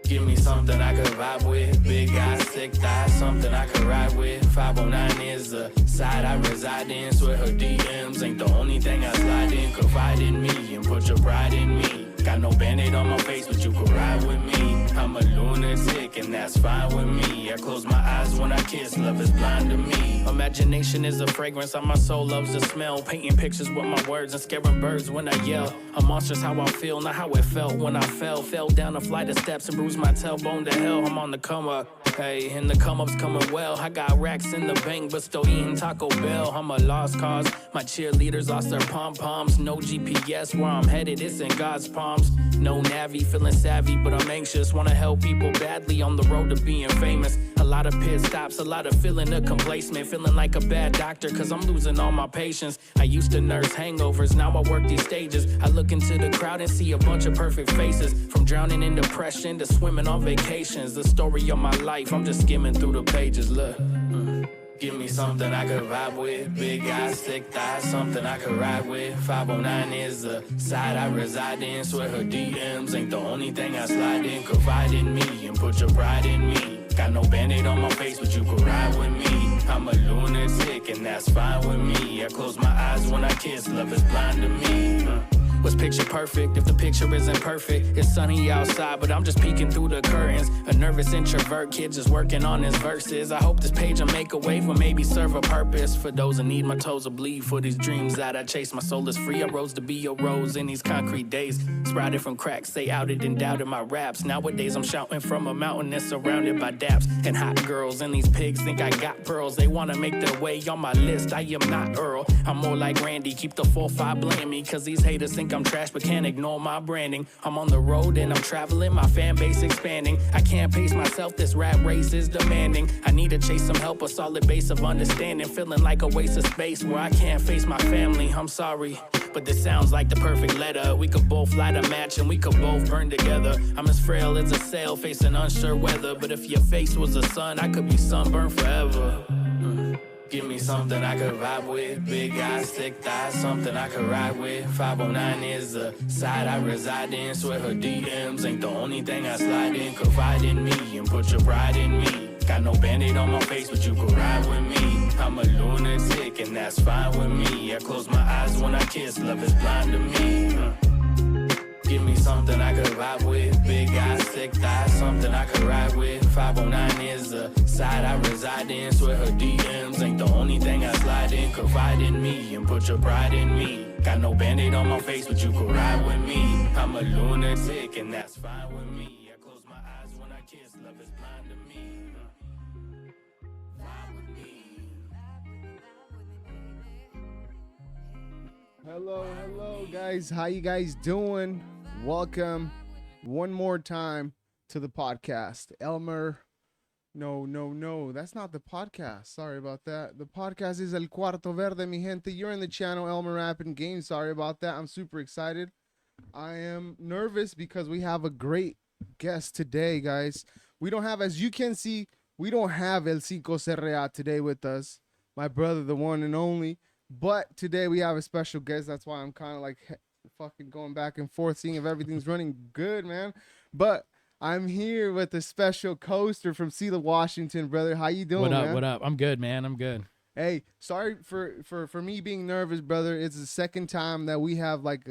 Give me something I could vibe with. Big eyes, thick thighs, something I could ride with. 509 is the side I reside in. Swear her DMs ain't the only thing I slide in. Confide in me and put your pride in me. Got no band-aid on my face, but you could ride with me. I'm a lunatic and that's fine with me. I close my eyes when I kiss, love is blind to me. Imagination is a fragrance on my soul loves the smell. Painting pictures with my words and scaring birds when I yell. A monster's how I feel, not how it felt when I fell. Fell down a flight of steps and bruised my tailbone to hell. I'm on the come up, hey, and the come up's coming well. I got racks in the bank, but still eating Taco Bell. I'm a lost cause, my cheerleaders lost their pom-poms. No GPS where I'm headed, it's in God's palms. No Navi, feeling savvy, but I'm anxious. Wanna help people badly on the road to being famous. A lot of pit stops, a lot of feeling of complacement. Feeling like a bad doctor, cause I'm losing all my patience. I used to nurse hangovers, now I work these stages. I look into the crowd and see a bunch of perfect faces. From drowning in depression to swimming on vacations. The story of my life, I'm just skimming through the pages, look. Give me something I could vibe with. Big eyes, thick thighs, something I could ride with. 509 is the side I reside in. Swear her DMs ain't the only thing I slide in. Confide in me and put your pride in me. Got no band-aid on my face, but you could ride with me. I'm a lunatic and that's fine with me. I close my eyes when I kiss, love is blind to me. Was picture perfect if the picture isn't perfect? It's sunny outside, but I'm just peeking through the curtains. A nervous introvert kid just working on his verses. I hope this page will make a wave or maybe serve a purpose. For those that need, my toes will bleed. For these dreams that I chase, my soul is free. I rose to be a rose in these concrete days. Sprouted from cracks, they outed and doubted my raps. Nowadays I'm shouting from a mountain that's surrounded by daps and hot girls. And these pigs think I got pearls. They wanna make their way on my list. I am not Earl, I'm more like Randy. Keep the 4-5 blame me, cause these haters think I'm trash but can't ignore my branding. I'm on the road and I'm traveling, my fan base expanding. I can't pace myself, this rap race is demanding. I need to chase some help, a solid base of understanding. Feeling like a waste of space where I can't face my family. I'm sorry, but this sounds like the perfect letter. We could both light a match and we could both burn together. I'm as frail as a sail facing unsure weather. But if your face was a sun, I could be sunburned forever. Give me something I could vibe with. Big eyes, thick thighs, something I could ride with. 509 is the side I reside in. Swear her DMs ain't the only thing I slide in. Confide in me and put your pride in me. Got no band-aid on my face, but you could ride with me. I'm a lunatic and that's fine with me. I close my eyes when I kiss, love is blind to me. Give me something I could vibe with. Big eyes, thick thighs, something I could ride with. 509 is the side I reside in. Swear her DMs ain't the only thing I slide in. Confide in me and put your pride in me. Got no band-aid on my face, but you could ride with me. I'm a lunatic and that's fine with me. I close my eyes when I kiss, love is blind to me. Vibe with me. Hello guys, how you guys doing? Welcome one more time to the podcast. Elmer, no, that's not the podcast. Sorry about that. The podcast is El Cuarto Verde, mi gente. You're in the channel Elmer RapN'Games. Sorry about that. I'm super excited. I am nervous because we have a great guest today, guys. We don't have, as you can see, we don't have El Cinco Serrea today with us. My brother, the one and only. But today we have a special guest. That's why I'm kind of like fucking going back and forth, seeing if everything's running good, man. But I'm here with a special coaster from Seattle, Washington, brother. How you doing, man? What up? I'm good, man. I'm good. Hey, sorry for me being nervous, brother. It's the second time that we have like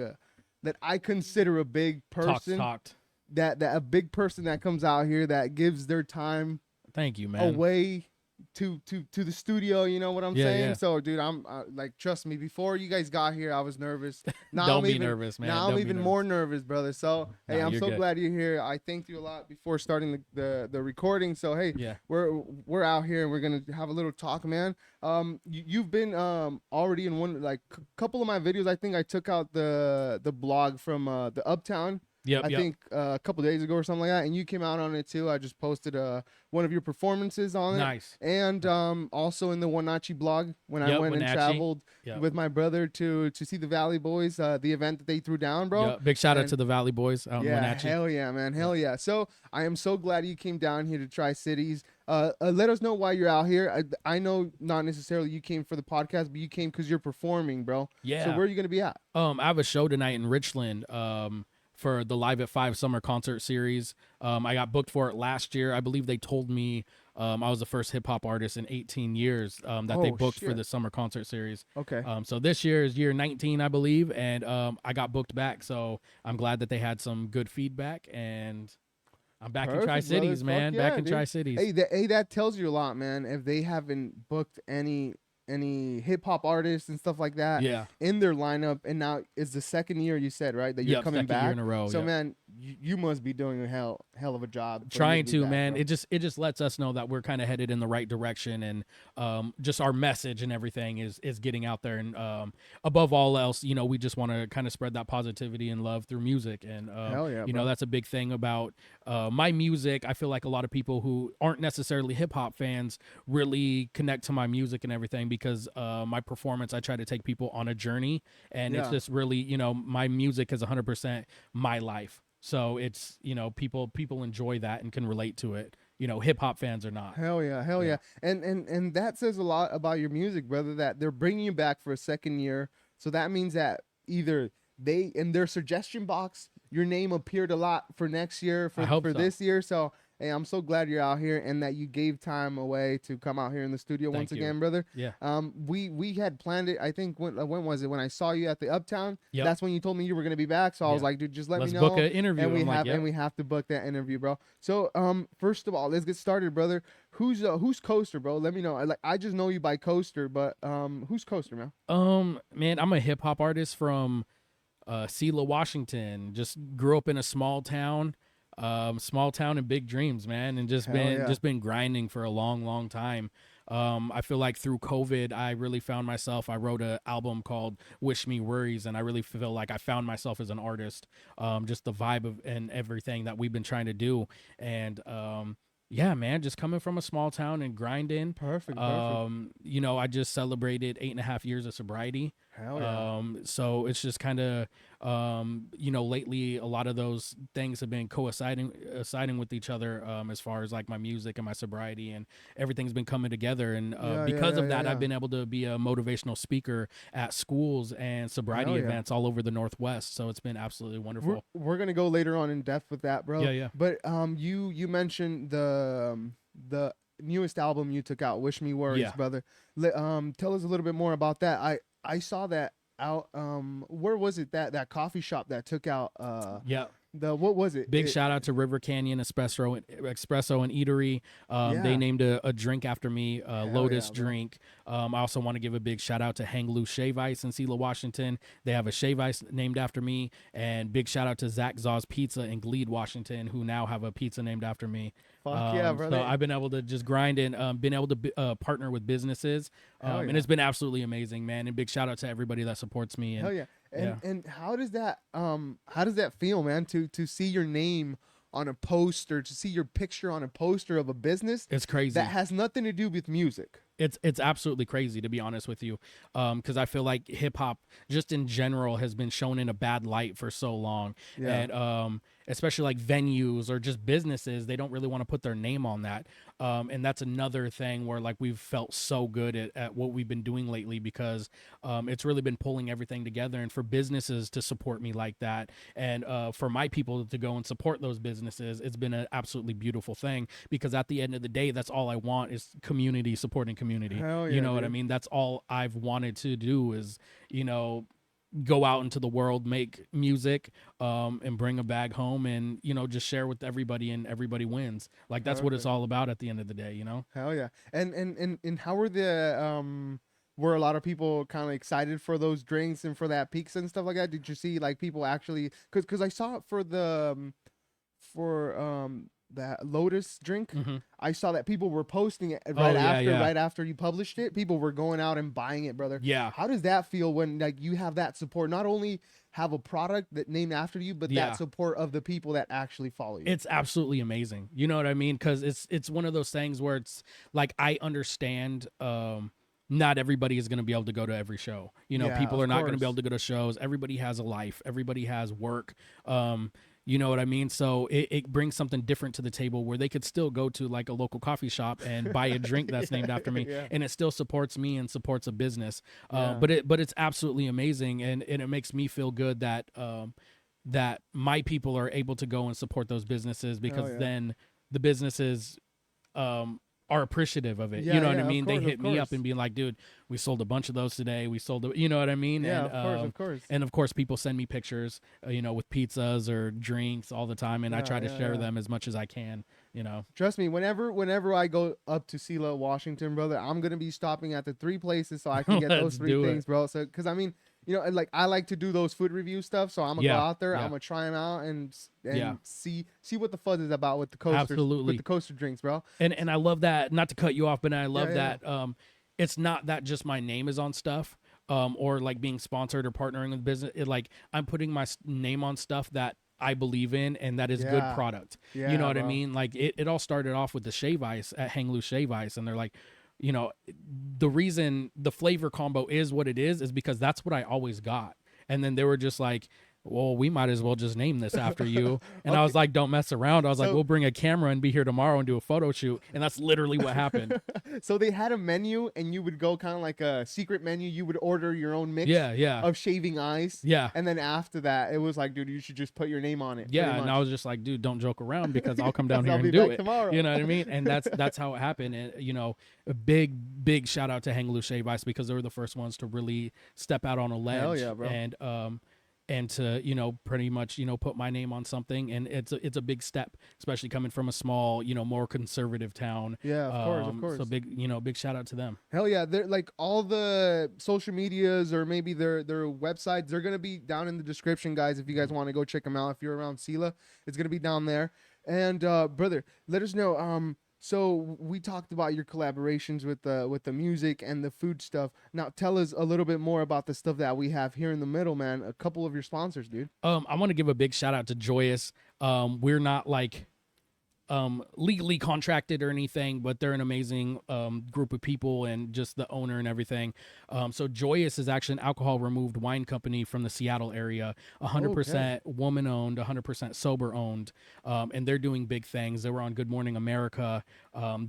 that I consider a big person. Talked. That a big person that comes out here that gives their time. Thank you, man. Away to the studio, you know what I'm saying? Yeah. So, dude, I'm like, trust me, before you guys got here, I was nervous. Now Don't be nervous, man. Now I'm even more nervous, brother. So, hey, I'm so good. glad you're here. I thanked you a lot before starting the recording. So, hey, Yeah. we're out here and we're gonna have a little talk, man. You've been already in one, like, couple of my videos. I think I took out the blog from the Uptown Yep. I think a couple days ago or something like that, and you came out on it too. I just posted one of your performances on it. Nice. And also in the Wenatchee blog when I Yep, went and Wenatchee. traveled Yep. with my brother to see the Valley Boys, the event that they threw down, bro. Yeah, big shout out And to the Valley Boys out in yeah, Wenatchee. hell yeah, man, hell yeah. So I am so glad you came down here to Tri-Cities. Let us know why you're out here. I know not necessarily you came for the podcast, but you came because you're performing, bro. Yeah. So where are you gonna be at? I have a show tonight in Richland for the Live at 5 summer concert series. I got booked for it last year. I believe they told me I was the first hip hop artist in 18 years that they Oh, booked for shit. the summer concert series. Okay. So this year is year 19, I believe, and I got booked back. So I'm glad that they had some good feedback, and I'm back in Perfect, Tri-Cities, brother. man. Fuck Back yeah, in dude. Tri-Cities. Hey, that tells you a lot, man. If they haven't booked any hip hop artists and stuff like that Yeah. in their lineup, and now it's the second year you said, right, that you're Yep, coming second back year in a row. So yep. man, you must be doing a hell of a job. for you Trying be to, back, man. bro. It just lets us know that we're kind of headed in the right direction, and just our message and everything is getting out there. And above all else, we just want to kind of spread that positivity and love through music. And Hell yeah, you bro. know, that's a big thing about my music. I feel like a lot of people who aren't necessarily hip hop fans really connect to my music and everything because my performance, I try to take people on a journey, and it's Yeah. just really, my music is 100% my life. So it's, people enjoy that and can relate to it. Hip hop fans or not. Hell yeah, hell yeah. Yeah. And that says a lot about your music, brother, that they're bringing you back for a second year. So that means that either they, in their suggestion box, your name appeared a lot for next year, I hope for so. this year. So, hey, I'm so glad you're out here and that you gave time away to come out here in the studio Thank once you. again, brother. Yeah. We had planned it. I think when was it? When I saw you at the Uptown, Yep. that's when you told me you were gonna be back. So I was Yeah. like, dude, just let Let's me know. book an interview. And we I'm have like, yep. and we have to book that interview, bro. So first of all, let's get started, brother. Who's Coaster, bro? Let me know. I just know you by Coaster, but who's Coaster, man? Man, I'm a hip hop artist from Selah, Washington. Just grew up in a small town and big dreams, man, and Hell yeah. been grinding for a long time. I feel like through COVID, I really found myself. I wrote an album called Wish Me Worries, and I really feel like I found myself as an artist. Just the vibe of and everything that we've been trying to do, and yeah, man, just coming from a small town and grinding. Perfect. I just celebrated 8.5 years of sobriety. Hell yeah. So it's just kind of, lately a lot of those things have been coinciding with each other, as far as like my music and my sobriety, and everything's been coming together. And because of that, yeah. I've been able to be a motivational speaker at schools and sobriety Hell yeah. events all over the Northwest. So it's been absolutely wonderful. We're gonna go later on in depth with that, bro. Yeah. But you mentioned the newest album you took out, Wish Me Worries, Yeah. brother. Tell us a little bit more about that. I saw that out. Where was it? That coffee shop that took out. Yeah. What was it? Big shout out to River Canyon Espresso and Eatery. They Yeah. named a drink after me, Lotus yeah, bro. drink. I also want to give a big shout out to Hang Loose Shave Ice in Selah, Washington. They have a shave ice named after me. And big shout out to Zach Zaw's Pizza in Glebe, Washington, who now have a pizza named after me. Fuck yeah, brother. So I've been able to just grind and been able to partner with businesses. Hell And yeah. it's been absolutely amazing, man. And big shout out to everybody that supports me. And Hell yeah. yeah. And how does that feel, man? To see your name on a poster, to see your picture on a poster of a business It's crazy. that has nothing to do with music. It's absolutely crazy, to be honest with you, because I feel like hip hop just in general has been shown in a bad light for so long, Yeah. and especially like venues or just businesses, they don't really want to put their name on that, and that's another thing where like we've felt so good at what we've been doing lately, because it's really been pulling everything together, and for businesses to support me like that, and for my people to go and support those businesses, it's been an absolutely beautiful thing, because at the end of the day, that's all I want is community supporting community. Hell You yeah, know what I dude. mean? That's all I've wanted to do is, go out into the world, make music, and bring a bag home, and, just share with everybody, and everybody wins. Like, that's what it's all about at the end of the day, Hell yeah. And how were were a lot of people kind of excited for those drinks and for that pizza and stuff like that? Did you see like people actually, cause I saw it for that Lotus drink. Mhm. I saw that people were posting it yeah. right after you published it. People were going out and buying it, brother. Yeah. How does that feel when like you have that support? Not only have a product that named after you, but Yeah. that support of the people that actually follow you. It's absolutely amazing. You know what I mean? Because it's one of those things where it's like I understand. Not everybody is going to be able to go to every show. You know, Yeah, people of are not going to be course. able to go to shows. Everybody has a life. Everybody has work. You know what I mean? So it brings something different to the table where they could still go to like a local coffee shop and buy a drink that's named after me, Yeah. and it still supports me and supports a business. Yeah. But it's absolutely amazing, and it makes me feel good that that my people are able to go and support those businesses, because yeah. then the businesses are appreciative of it. Yeah, You know what yeah, I of mean? They course, hit of me up course. and being like, dude, we sold a bunch of those today. We sold, you know what I mean? Yeah, and, of course. And of course, people send me pictures, you know, with pizzas or drinks all the time. And I Yeah, try to yeah, share yeah. them as much as I can, you know? Trust me, whenever I go up to Sela, Washington, brother, I'm gonna be stopping at the 3 places so I can get those Let's 3 do things, it. bro. So, cause I mean, you know, like I like to do those food review stuff, so I'm gonna go Yeah, out there, yeah. I'm gonna try them out and Yeah. see what the fuzz is about with the coasters, Absolutely. with the coaster drinks, bro. And I love that, not to cut you off, but I love yeah. that it's not that just my name is on stuff, or like being sponsored or partnering with business. It, like, I'm putting my name on stuff that I believe in and that is good Yeah. product. Yeah, You know what I bro. mean? Like it all started off with the shave ice at Hang Loose Shave Ice, and they're like, you know, the reason the flavor combo is what it is because that's what I always got. And then they were just like, well, we might as well just name this after you. And I was like, don't mess around. I was like, So- we'll bring a camera and be here tomorrow and do a photo shoot. And that's literally what happened. So they had a menu, and you would go kind of like a secret menu. You would order your own mix Yeah. of shaving ice. Yeah. And then after that, it was like, dude, you should just put your name on it. Yeah, pretty and much. I was just like, dude, don't joke around because I'll come down Because here I'll and be do back it tomorrow. You know what I mean? And that's how it happened. And you know, a big shout out to Hang Loose Shave Ice because they were the first ones to really step out on a ledge. Hell yeah, bro. And to, you know, pretty much, you know, put my name on something, and it's a big step, especially coming from a small, you know, more conservative town. Yeah, of course. So big shout out to them. Hell yeah, they're like all the social medias or maybe their websites. They're gonna be down in the description, guys. If you guys want to go check them out, if you're around Sela, it's gonna be down there. And brother, let us know. So we talked about your collaborations with the music and the food stuff. Now tell us a little bit more about the stuff that we have here in the middle, man. A couple of your sponsors, dude. I want to give a big shout out to Joyous. We're not like legally contracted or anything, but they're an amazing group of people and just the owner and everything. So Joyous is actually an alcohol removed wine company from the Seattle area, 100% woman owned, 100% sober owned, and they're doing big things. They were on Good Morning America.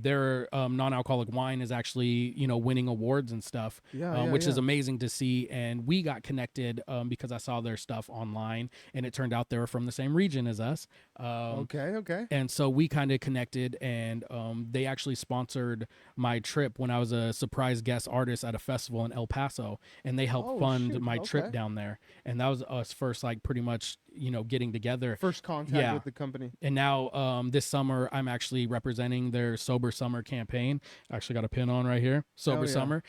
Their non-alcoholic wine is actually, you know, winning awards and stuff, which is amazing to see. And we got connected because I saw their stuff online, and it turned out they were from the same region as us. Okay. And so we kind of connected, and they actually sponsored my trip when I was a surprise guest artist at a festival in El Paso, and they helped fund my trip down there. And that was us first, like, pretty much, you know, getting together. First contact with the company. And now this summer, I'm actually representing their Sober Summer campaign. I actually got a pin on right here, Sober Summer.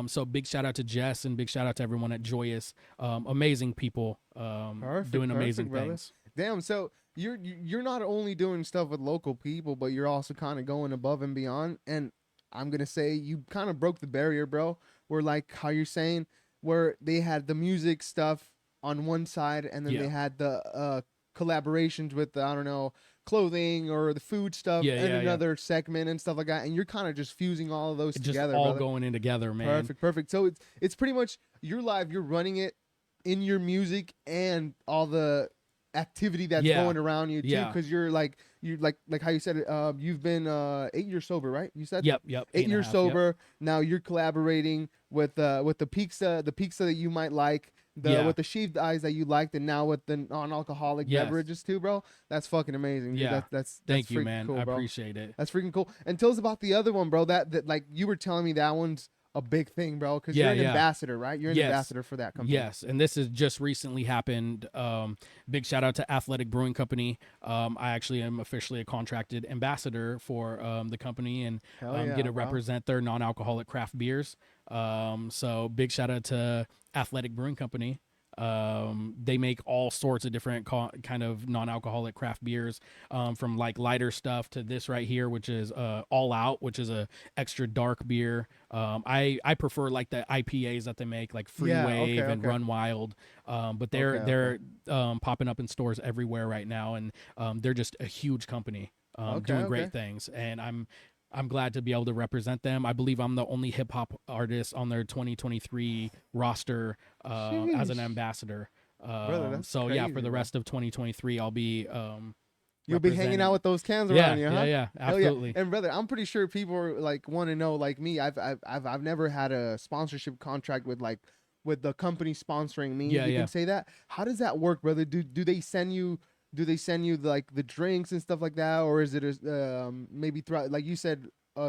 So big shout out to Jess and big shout out to everyone at Joyous. Amazing people doing amazing things. Damn, so you're not only doing stuff with local people, but you're also kind of going above and beyond. And I'm gonna say you kind of broke the barrier, bro. Where, like how you're saying, where they had the music stuff on one side, and then they had the collaborations with the, I don't know, clothing or the food stuff in another segment and stuff like that. And you're kind of just fusing all of those together, just all brother. going in together, man. Perfect. So it's pretty much your live. You're running it in your music and all the activity that's going around you too, because you're like how you said it. You've been 8 years sober, right? You said yep 8 years sober. Now you're collaborating with the pizza that you might like, with the shaved eyes that you liked, and now with the non-alcoholic beverages too, bro. That's fucking amazing. Dude. Yeah, that's thank you, man. Cool, I bro. appreciate it. That's freaking cool. And tell us about the other one, bro. That like you were telling me that one's a big thing, bro, because you're an ambassador, right? You're an ambassador for that company. Yes, and this has just recently happened. Big shout out to Athletic Brewing Company. I actually am officially a contracted ambassador for the company, and get to represent their non-alcoholic craft beers. So big shout out to Athletic Brewing Company. They make all sorts of different kind of non-alcoholic craft beers, from like lighter stuff to this right here, which is All Out, which is a extra dark beer. I prefer like the IPAs that they make, like Free Wave and Run Wild. But they're popping up in stores everywhere right now, and they're just a huge company, doing great things. And I'm glad to be able to represent them. I believe I'm the only hip hop artist on their 2023 roster as an ambassador. Brother, so crazy, yeah, for the rest of 2023, I'll be you'll be hanging out with those cans around you, huh? Yeah, absolutely. And brother, I'm pretty sure people are like want to know, like me. I've never had a sponsorship contract with the company sponsoring me. You can say that. How does that work, brother? Do they send you? Do they send you like the drinks and stuff like that, or is it maybe throughout, like you said,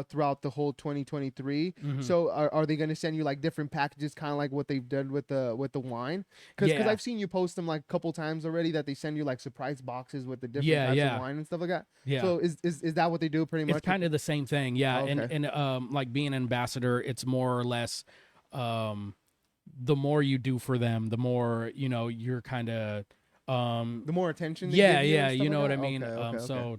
throughout the whole 2023? Mm-hmm. So are they going to send you like different packages, kind of like what they've done with the wine? Because I've seen you post them like a couple times already, that they send you like surprise boxes with the different types of wine and stuff like that. Yeah. So is that what they do pretty much? It's kind of the same thing. Yeah. Okay. And like being an ambassador, it's more or less the more you do for them, the more you're kind of the more attention. You know what I mean. So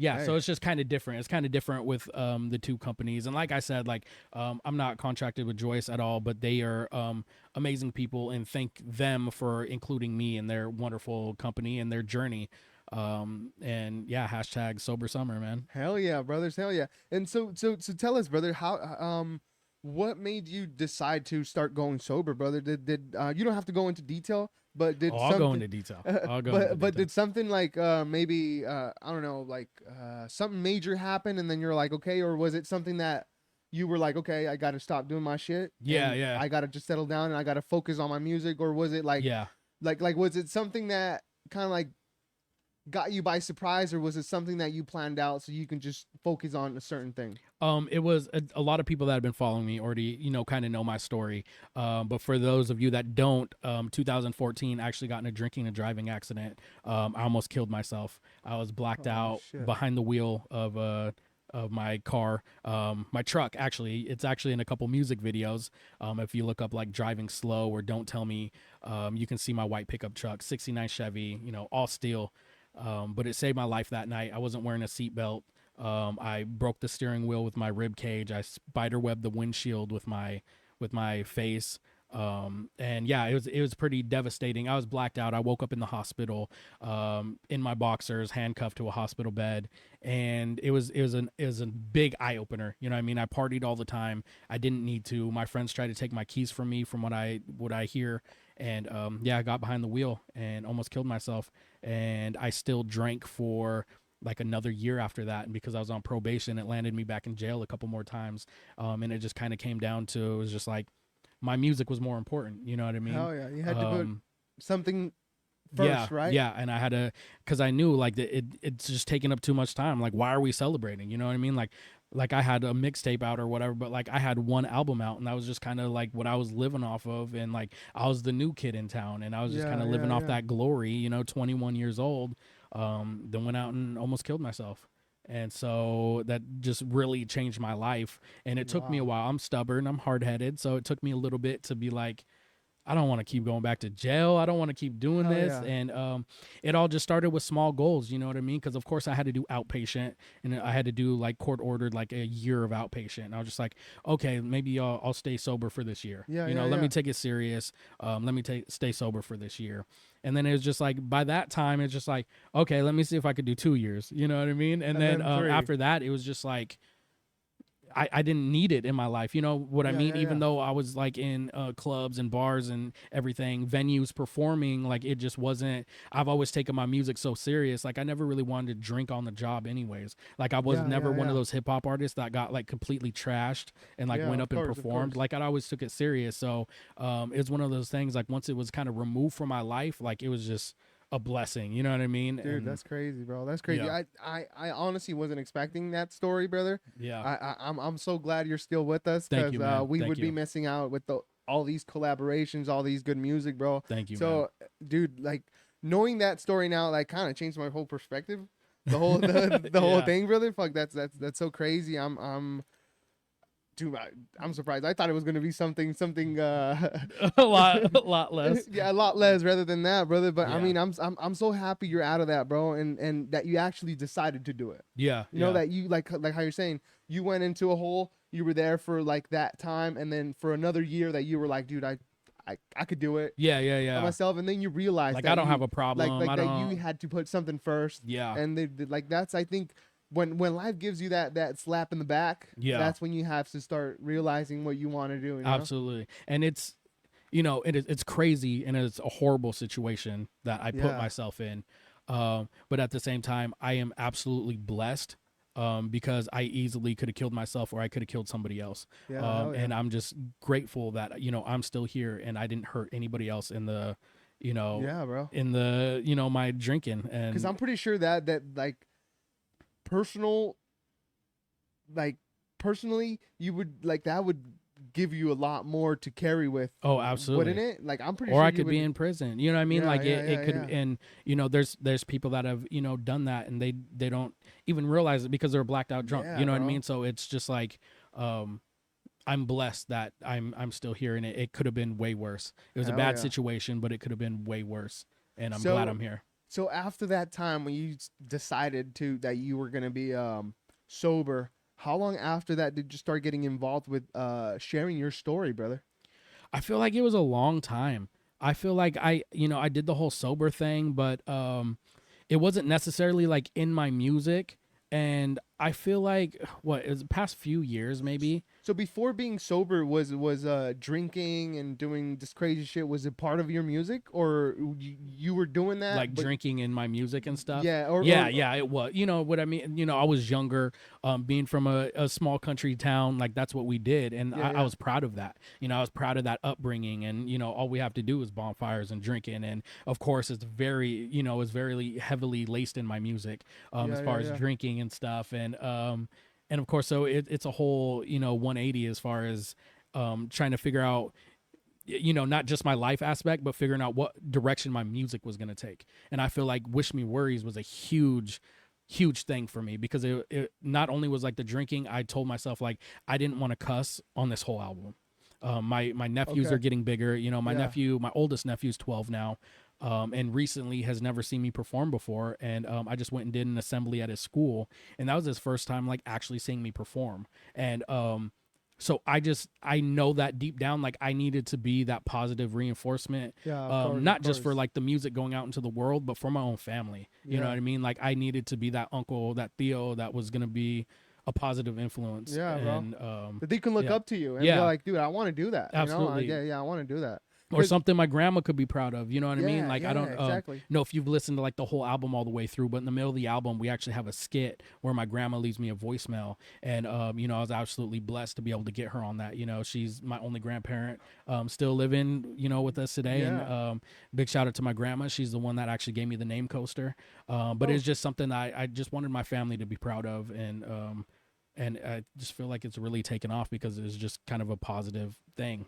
Hey. So it's just kind of different. It's kind of different with the two companies. And like I said, like I'm not contracted with Joyce at all, but they are amazing people, and thank them for including me in their wonderful company and their journey. And yeah, hashtag sober summer, man. Hell yeah, brothers. Hell yeah. And so tell us, brother, how what made you decide to start going sober, brother? Did you don't have to go into detail, but did I'll go into detail. But did something like maybe I don't know, like something major happen, and then you're like, okay, or was it something that you were like, okay, I got to stop doing my shit? Yeah. I got to just settle down and I got to focus on my music, or was it like like was it something that kind of like got you by surprise, or was it something that you planned out so you can just focus on a certain thing? It was a lot of people that have been following me already, kind of know my story. But for those of you that don't, 2014, I actually got in a drinking and driving accident. I almost killed myself. I was blacked out behind the wheel of my car, my truck. Actually, it's actually in a couple music videos. If you look up like Driving Slow or Don't Tell Me, you can see my white pickup truck, 69 Chevy, all steel. But it saved my life that night. I wasn't wearing a seatbelt. I broke the steering wheel with my rib cage. I spiderwebbed the windshield with my face. And yeah, it was pretty devastating. I was blacked out. I woke up in the hospital, in my boxers, handcuffed to a hospital bed. And it was a big eye opener. You know what I mean? I partied all the time. I didn't need to. My friends tried to take my keys from me, from what I hear. And, I got behind the wheel and almost killed myself. And I still drank for like another year after that. And because I was on probation, it landed me back in jail a couple more times. And it just kind of came down to, it was just like, my music was more important. You know what I mean? Oh yeah. You had to put something first, right? Yeah. And I had to, cause I knew like it's just taking up too much time. Like, why are we celebrating? You know what I mean? Like I had a mixtape out or whatever, but like I had one album out, and that was just kind of like what I was living off of. And like, I was the new kid in town, and I was just kind of living off that glory, 21 years old. Then went out and almost killed myself. And so that just really changed my life. And it took me a while. I'm stubborn. I'm hard-headed. So it took me a little bit to be like, I don't want to keep going back to jail. I don't want to keep doing this. Yeah. And it all just started with small goals. You know what I mean? Because, of course, I had to do outpatient. And I had to do, like, court-ordered, like, a year of outpatient. And I was just like, okay, maybe I'll stay sober for this year. Let me take it serious. Let me stay sober for this year. And then it was just like, by that time, it's just like, okay, let me see if I could do 2 years. You know what I mean? And then after that, it was just like, I didn't need it in my life. You know what I mean? Even though I was like in clubs and bars and everything, venues performing, like it just wasn't, I've always taken my music so serious. Like I never really wanted to drink on the job anyways. Like I was never one of those hip hop artists that got like completely trashed and like went up and performed. Like I always took it serious. So it was one of those things, like once it was kind of removed from my life, like it was just a blessing, you know what I mean? Dude, and that's crazy, bro. That's crazy. Yeah. I honestly wasn't expecting that story, brother. Yeah. I'm so glad you're still with us, because we would be missing out with all these collaborations, all these good music, bro. Thank you. So, man. Dude, like knowing that story now, like kind of changed my whole perspective. The whole whole thing, brother. Fuck, that's so crazy. Dude, I'm surprised. I thought it was gonna be something a lot less. yeah, a lot less rather than that, brother. But I Yeah. mean, I'm so happy you're out of that, bro, and that you actually decided to do it. Yeah. You know that you like how you're saying you went into a hole, you were there for like that time, and then for another year that you were like, dude, I could do it. Yeah. By myself, and then you realize Like that I don't you, have a problem. like I that don't. you had to put something first. Yeah. And like that's I think when life gives you that slap in the back, Yeah. that's when you have to start realizing what you want to do. You know? Absolutely. And it's, you know, it's crazy and it's a horrible situation that I put Yeah. myself in. But at the same time, I am absolutely blessed because I easily could have killed myself or I could have killed somebody else. Yeah, hell yeah. And I'm just grateful that, you know, I'm still here and I didn't hurt anybody else in the, you know, Yeah, bro. in the, you know, my drinking. And Because I'm pretty sure that like personal, like personally, you would like that would give you a lot more to carry with. oh, absolutely. Wouldn't it? Like I'm pretty or sure I could would, be in prison. You know what I mean? Yeah, Like yeah, it could, yeah. and you know, there's people that have, you know, done that and they don't even realize it because they're blacked out drunk. Yeah, You know what I bro. mean? So it's just like, I'm blessed that I'm still here and it could have been way worse. It was a Hell bad yeah. situation, but it could have been way worse. And I'm So- glad I'm here. So after that time when you decided that you were gonna be sober, how long after that did you start getting involved with sharing your story, brother? I feel like it was a long time. I feel like I did the whole sober thing, but it wasn't necessarily like in my music. And I feel like it was the past few years maybe. So before being sober, was drinking and doing this crazy shit? Was it part of your music, or you were doing that Like but- drinking in my music and stuff. Yeah, Yeah, it was. You know what I mean? You know, I was younger, being from a small country town, like that's what we did. And Yeah, I was proud of that. You know, I was proud of that upbringing. And, you know, all we have to do is bonfires and drinking. And of course, it's very heavily laced in my music as far as drinking and stuff. And of course, so it's a whole, 180 as far as trying to figure out, not just my life aspect, but figuring out what direction my music was going to take. And I feel like Wish Me Worries was a huge thing for me because it not only was like the drinking, I told myself like I didn't want to cuss on this whole album. My nephews Okay. are getting bigger. My oldest nephew's 12 now. And recently has never seen me perform before. And I just went and did an assembly at his school. And that was his first time like actually seeing me perform. And so I know that deep down, like I needed to be that positive reinforcement. Yeah, of course, not of just for course. like the music going out into the world, but for my own family. You know Yeah. what I mean? Like I needed to be that uncle, that Theo that was going to be a positive influence. Yeah, bro. And, that they can look yeah. up to you and Yeah. be like, dude, I want to do that. Absolutely. You know? Yeah, I want to do that. or Because- something my grandma could be proud of. You know what I mean? Yeah, Like I yeah, don't exactly. know if you've listened to like the whole album all the way through, but in the middle of the album, we actually have a skit where my grandma leaves me a voicemail. And, I was absolutely blessed to be able to get her on that. You know, she's my only grandparent, still living, with us today. Yeah. And big shout out to my grandma. She's the one that actually gave me the name Coaster. But it's just something that I just wanted my family to be proud of. And I just feel like it's really taken off because it's just kind of a positive thing,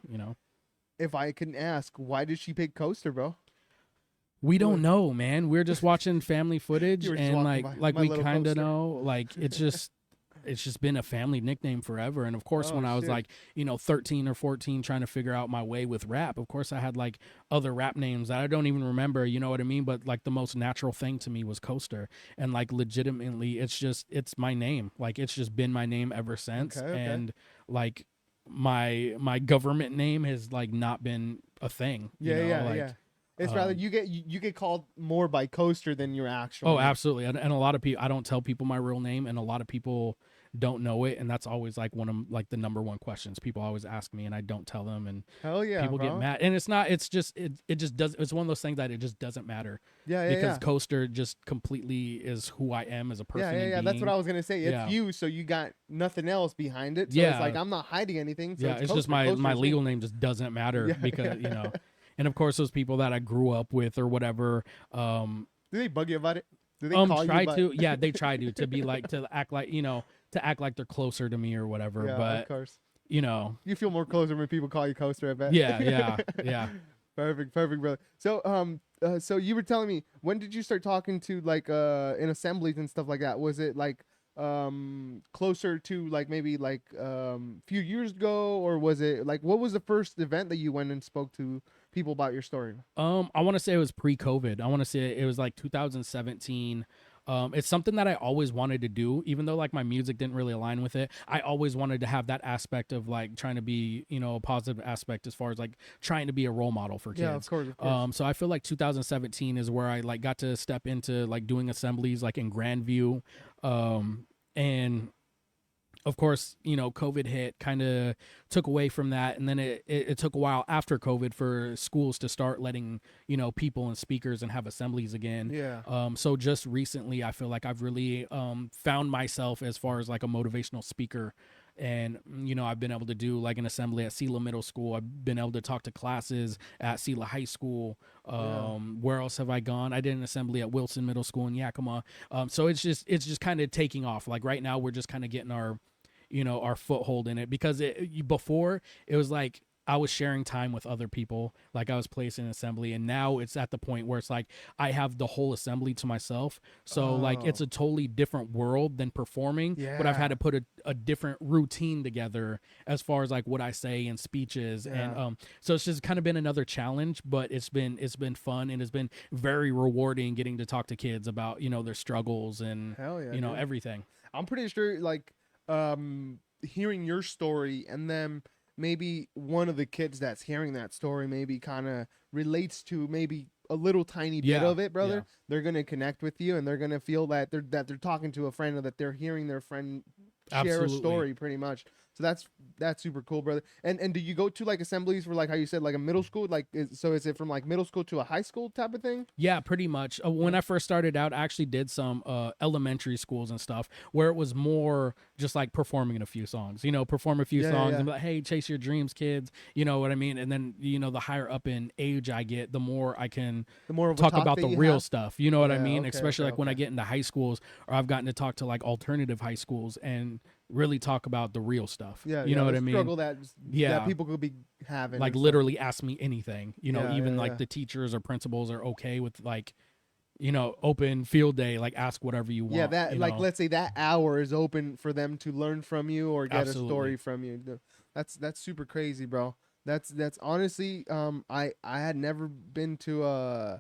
If I can ask, why did she pick Coaster, bro? We don't know, man. We're just watching family footage You were just and walking by, like my we little kind of Coaster. know, like it's just been a family nickname forever. And of course, Oh, when I was shit. like, 13 or 14 trying to figure out my way with rap, of course I had like other rap names that I don't even remember, you know what I mean? But like the most natural thing to me was Coaster. And like legitimately, it's my name. Like it's just been my name ever since. Okay. And like my government name has like not been a thing. you know, like, It's rather you get called more by Coaster than your actual. Oh, name. absolutely. And a lot of people, I don't tell people my real name, and a lot of people don't know it. And that's always like one of like the number one questions people always ask me, and I don't tell them, and Hell yeah, people bro. get mad. And it just does. It's one of those things that it just doesn't matter Yeah, because Coaster just completely is who I am as a person. Yeah. and That's what I being. was gonna say. It's Yeah. you, so you got nothing else behind it. So Yeah. it's like I'm not hiding anything. So Yeah, it's just Coaster. my Coaster's legal me. name just doesn't matter Yeah, because yeah. And of course those people that I grew up with or whatever. Do they bug you about it? Do they call Try you about to, yeah, they try to be like to act like they're closer to me or whatever. Yeah, but of course. you know, You feel more closer when people call you Coaster, I bet. yeah. Perfect, brother. So, so you were telling me, when did you start talking to like in assemblies and stuff like that? Was it like closer to like maybe like few years ago, or was it like what was the first event that you went and spoke to people about your story? I want to say it was pre-COVID. I want to say it was like 2017. It's something that I always wanted to do, even though like my music didn't really align with it. I always wanted to have that aspect of like trying to be, a positive aspect as far as like trying to be a role model for kids. Yeah, of course. So I feel like 2017 is where I like got to step into like doing assemblies like in Grandview, and of course, COVID hit, kind of took away from that. And then it took a while after COVID for schools to start letting, people and speakers and have assemblies again. Yeah. So just recently, I feel like I've really found myself as far as like a motivational speaker. And, I've been able to do like an assembly at Sela Middle School. I've been able to talk to classes at Sela High School. Where else have I gone? I did an assembly at Wilson Middle School in Yakima. So it's just kind of taking off. Like right now, we're just kind of getting our foothold in it, because before it was like I was sharing time with other people, like I was placing an assembly, and now it's at the point where it's like I have the whole assembly to myself. So like it's a totally different world than performing, but I've had to put a different routine together as far as like what I say in speeches. And so it's just kind of been another challenge, but it's been fun, and it's been very rewarding getting to talk to kids about their struggles and dude. everything. I'm pretty sure like hearing your story, and then maybe one of the kids that's hearing that story maybe kind of relates to maybe a little tiny bit of it, brother. Yeah. They're gonna connect with you, and they're gonna feel that they're talking to a friend, or that they're hearing their friend share a story, pretty much. So that's super cool, brother. And do you go to like assemblies for like how you said like a middle school? Like so is it from like middle school to a high school type of thing? Yeah, pretty much. When I first started out, I actually did some elementary schools and stuff where it was more just like performing a few songs. Perform a few songs and be like, hey, chase your dreams, kids. You know what I mean? And then the higher up in age I get, the more I can talk about the real stuff. You know what I mean? Especially like when I get into high schools, or I've gotten to talk to like alternative high schools and really talk about the real stuff. You know what I mean? Struggle that people could be having. Like literally ask me anything. Even like the teachers or principals are okay with like, open field day, like ask whatever you want. Yeah, that like let's say that hour is open for them to learn from you or get a story from you. That's super crazy, bro. That's honestly I had never been to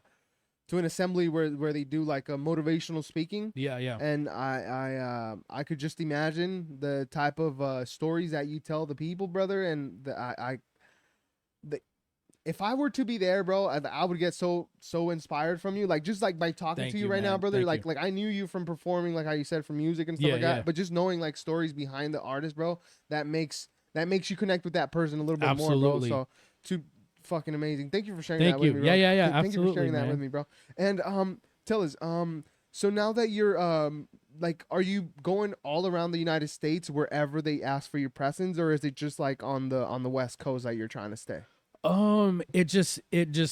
an assembly where they do like a motivational speaking. Yeah. And I could just imagine the type of stories that you tell the people, brother. And if I were to be there, bro, I would get so inspired from you. Like just like by talking to you right now, brother. Like I knew you from performing, like how you said, from music and stuff like that. But just knowing like stories behind the artist, bro, that makes you connect with that person a little bit more, bro. So fucking amazing. Thank you for sharing that with me, bro. Yeah, Thank you for sharing that with me, bro. And tell us, so now that you're like, are you going all around the United States wherever they ask for your presence, or is it just like on the West Coast that you're trying to stay? It just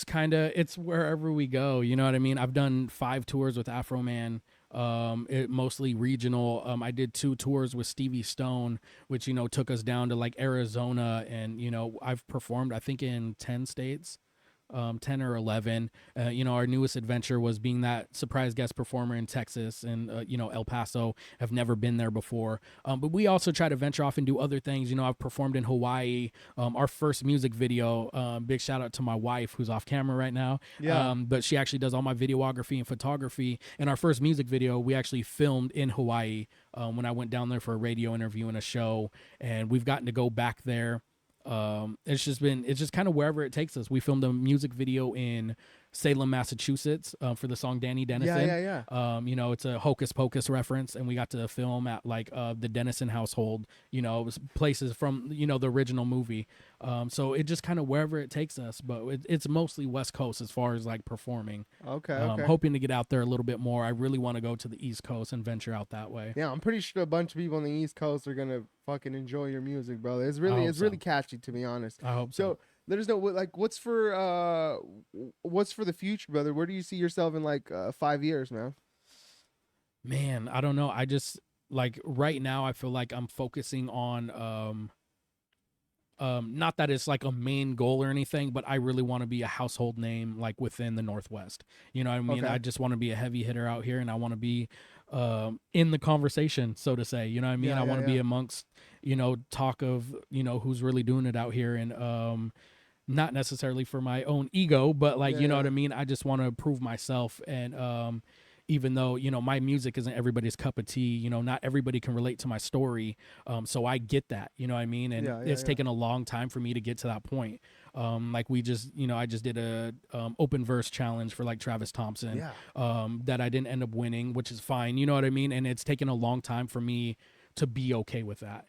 kind of, it's wherever we go. You know what I mean? I've done 5 tours with Afro Man. It mostly regional. I did 2 tours with Stevie Stone, which, took us down to like Arizona, and, I've performed, I think, in 10 states. 10 or 11. Our newest adventure was being that surprise guest performer in Texas and, El Paso. Have never been there before. But we also try to venture off and do other things. I've performed in Hawaii. Our first music video, big shout out to my wife who's off camera right now. Yeah. But she actually does all my videography and photography. And our first music video, we actually filmed in Hawaii when I went down there for a radio interview and a show. And we've gotten to go back there. It's just kind of wherever it takes us. We filmed a music video in Salem, Massachusetts, for the song Danny Dennison. Yeah. It's a Hocus Pocus reference, and we got to film at like the Dennison household, it was places from, the original movie. So it just kind of wherever it takes us, but it's mostly West Coast as far as like performing. Okay. Hoping to get out there a little bit more. I really want to go to the East Coast and venture out that way. Yeah, I'm pretty sure a bunch of people on the East Coast are gonna fucking enjoy your music, brother. It's really catchy, to be honest. I hope so. Let us know what's for the future, brother. Where do you see yourself in like 5 years, man? Man, I don't know. I just like right now I feel like I'm focusing on not that it's like a main goal or anything, but I really want to be a household name like within the Northwest. You know what I mean? Okay. I just want to be a heavy hitter out here, and I want to be in the conversation, so to say. You know what I mean? Yeah, I yeah, want to yeah. be amongst, talk of, who's really doing it out here. And not necessarily for my own ego, but like, Yeah, you know yeah. what I mean? I just want to prove myself. And even though, my music isn't everybody's cup of tea, not everybody can relate to my story. So I get that, you know what I mean? And Yeah, yeah, it's yeah. taken a long time for me to get to that point. Like we just, I just did a open verse challenge for like Travis Thompson, Yeah. that I didn't end up winning, which is fine. You know what I mean? And it's taken a long time for me to be okay with that.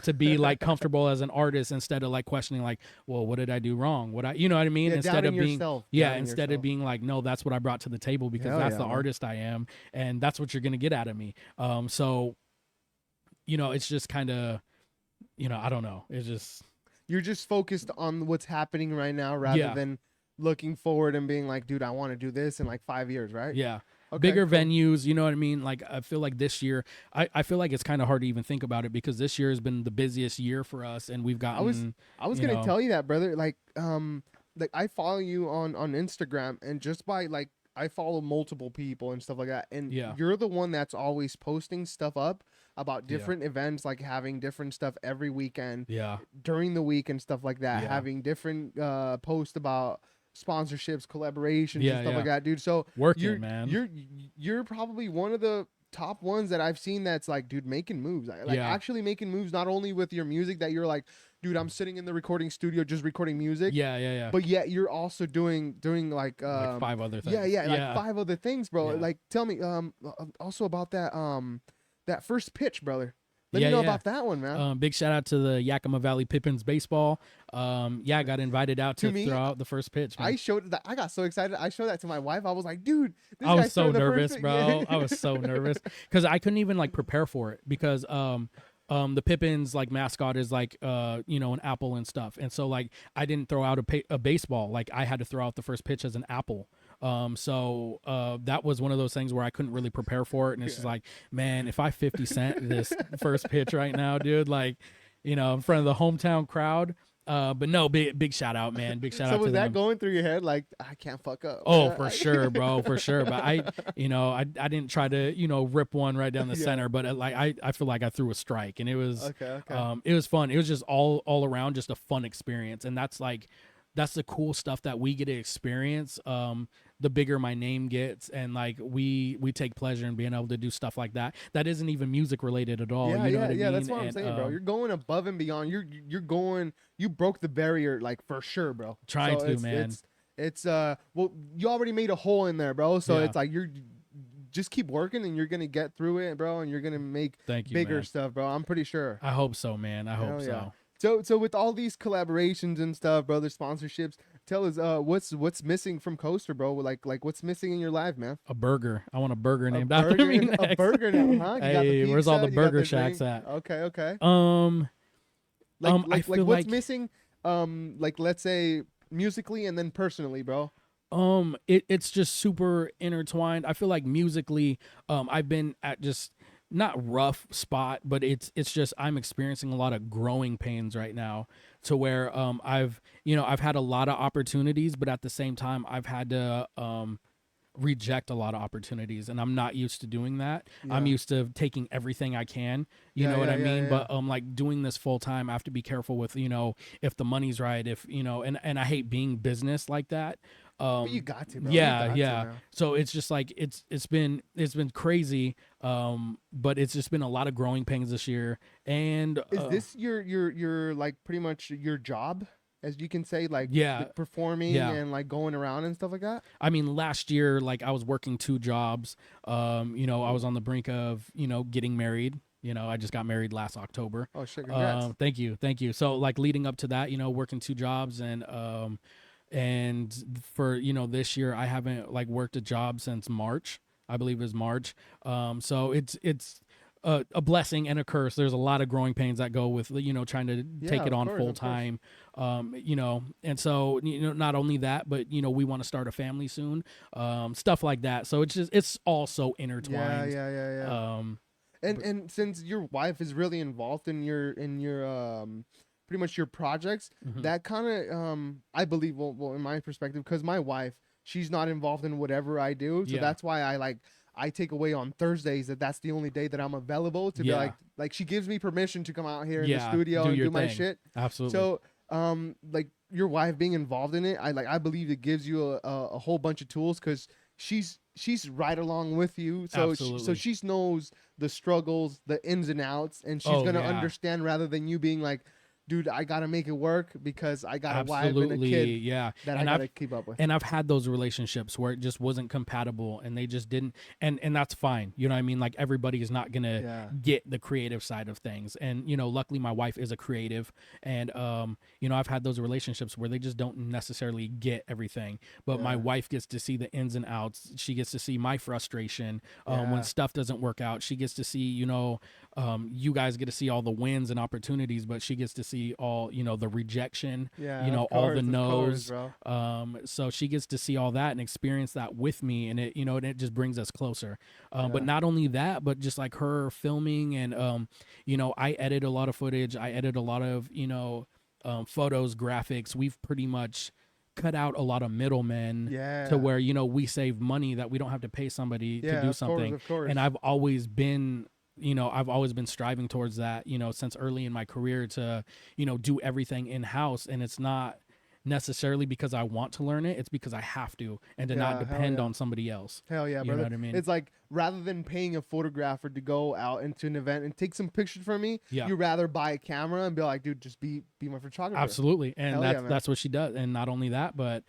To be like comfortable as an artist instead of like questioning like, well, what did I do wrong? You know what I mean? Yeah, Instead doubting of being, yourself. yeah, Doubting instead yourself. of being like, no, that's what I brought to the table because Hell that's yeah, the man. artist I am. And that's what you're going to get out of me. So, it's just kind of, I don't know. It's just, You're just focused on what's happening right now rather Yeah. than looking forward and being like, dude, I want to do this in like 5 years, right? yeah. Okay, Bigger cool. venues, you know what I mean? Like I feel like this year, I feel like it's kind of hard to even think about it because this year has been the busiest year for us, and we've gotten. I was you gonna know, tell you that, brother. Like I follow you on Instagram, and just by like I follow multiple people and stuff like that, and Yeah. you're the one that's always posting stuff up about Yeah. different events, like having different stuff every weekend Yeah. during the week and stuff like that. Yeah. Having different posts about sponsorships, collaborations, Yeah, and stuff yeah. like that, dude. So Working, man. you're probably one of the top ones that I've seen that's like, dude, making moves. Like Yeah. actually making moves, not only with your music that you're like, dude, I'm sitting in the recording studio just recording music. Yeah, yeah, yeah. But yet you're also doing like Like 5 other things. yeah, like 5 other things, bro. Yeah. Like tell me also about that that first pitch, brother. Let Yeah, me know yeah. about that one, man. Big shout out to the Yakima Valley Pippins baseball. I got invited out To to me, throw out the first pitch. Man. I showed that. I got so excited. I showed that to my wife. I was like, dude, this I guy's was so throwing the first nervous, pitch. bro. I was so nervous because I couldn't even like prepare for it because the Pippins like mascot is like an apple and stuff, and so like I didn't throw out a baseball. Like I had to throw out the first pitch as an apple. So that was one of those things where I couldn't really prepare for it, and it's just like, man, if I 50 cent this first pitch right now, dude, like, in front of the hometown crowd. But no, big shout out, man. Big shout out So to was that them. going through your head like, I can't fuck up? Oh, for sure, bro, for sure. But I didn't try to, rip one right down the Yeah. center, but I feel like I threw a strike, and it was Okay. it was fun. It was just all around just a fun experience, and that's the cool stuff that we get to experience. The bigger my name gets, and like we take pleasure in being able to do stuff like that. That isn't even music related at all. Yeah, you know what I mean? That's what I'm saying, bro. You're going above and beyond. You're going. You broke the barrier, like for sure, bro. Trying So to, man. It's well, you already made a hole in there, bro. So Yeah. it's like you're just keep working, and you're gonna get through it, bro. And you're gonna make Thank you, bigger man. stuff, bro. I'm pretty sure. I hope so, man. I hope Hell yeah. so. So with all these collaborations and stuff, brother, sponsorships, tell us what's missing from Coaster, bro? Like what's missing in your life, man? A burger. I want a burger named burger, after me. a Next. burger now, huh? You got the Hey, where's all the pizza, you got burger the shacks drink. at? Okay. I Like feel what's like missing? Like let's say musically and then personally, bro. it's just super intertwined. I feel like musically, I've been at just not rough spot, but it's just I'm experiencing a lot of growing pains right now to where I've had a lot of opportunities, but at the same time I've had to reject a lot of opportunities, and I'm not used to doing that. I'm Yeah. used to taking everything I can, you Yeah, know what yeah, I yeah, mean? yeah. But like doing this full time, I have to be careful with, if the money's right, if and I hate being business like that. But you got to, bro. Yeah, You got to, yeah. man. So it's just like it's been crazy, but it's just been a lot of growing pains this year. And Is this your like pretty much your job, as you can say, like Yeah. performing Yeah. and like going around and stuff like that? I mean, last year, like I was working 2 jobs. I was on the brink of getting married. I just got married last October. Oh shit! Congrats. Thank you. So like leading up to that, working 2 jobs, and for this year I haven't like worked a job since March. I believe it was March. So it's a blessing and a curse. There's a lot of growing pains that go with trying to take Yeah, it of on course, full of course. time. And so not only that, but we want to start a family soon. Stuff like that. So it's all so intertwined. Yeah. And since your wife is really involved in your pretty much your projects, Mhm. that kind of I believe well in my perspective, because my wife, she's not involved in whatever I do, so Yeah. that's why I take away on Thursdays that's the only day that I'm available to be like she gives me permission to come out here in the studio and do my shit. Absolutely. So like your wife being involved in it, I believe it gives you a whole bunch of tools, because she's right along with you. So she knows the struggles, the ins and outs, and she's gonna understand, rather than you being like, dude, I gotta make it work because I got a wife and a kid that I gotta keep up with. And I've had those relationships where it just wasn't compatible, and they just didn't, and that's fine. You know what I mean? Like, everybody is not gonna get the creative side of things. And, you know, luckily my wife is a creative, and you know, I've had those relationships where they just don't necessarily get everything, but my wife gets to see the ins and outs. She gets to see my frustration when stuff doesn't work out. She gets to see, you know, you guys get to see all the wins and opportunities, but she gets to see all, you know, the rejection, you know, all the no's. So she gets to see all that and experience that with me, and it, you know, and it just brings us closer. But not only that, but just like her filming, and you know, I edit a lot of footage. I edit a lot of, you know, photos, graphics. We've pretty much cut out a lot of middlemen to where, you know, we save money that we don't have to pay somebody to do something. Of course. And I've always been striving towards that, you know, since early in my career, to, you know, do everything in-house. And it's not necessarily because I want to learn it, it's because I have to, and to not depend on somebody else. Hell yeah, you brother. know what I mean? It's like, rather than paying a photographer to go out into an event and take some pictures for me, you rather buy a camera and be like, dude, just be my photographer. Absolutely. And that's what she does. And not only that, but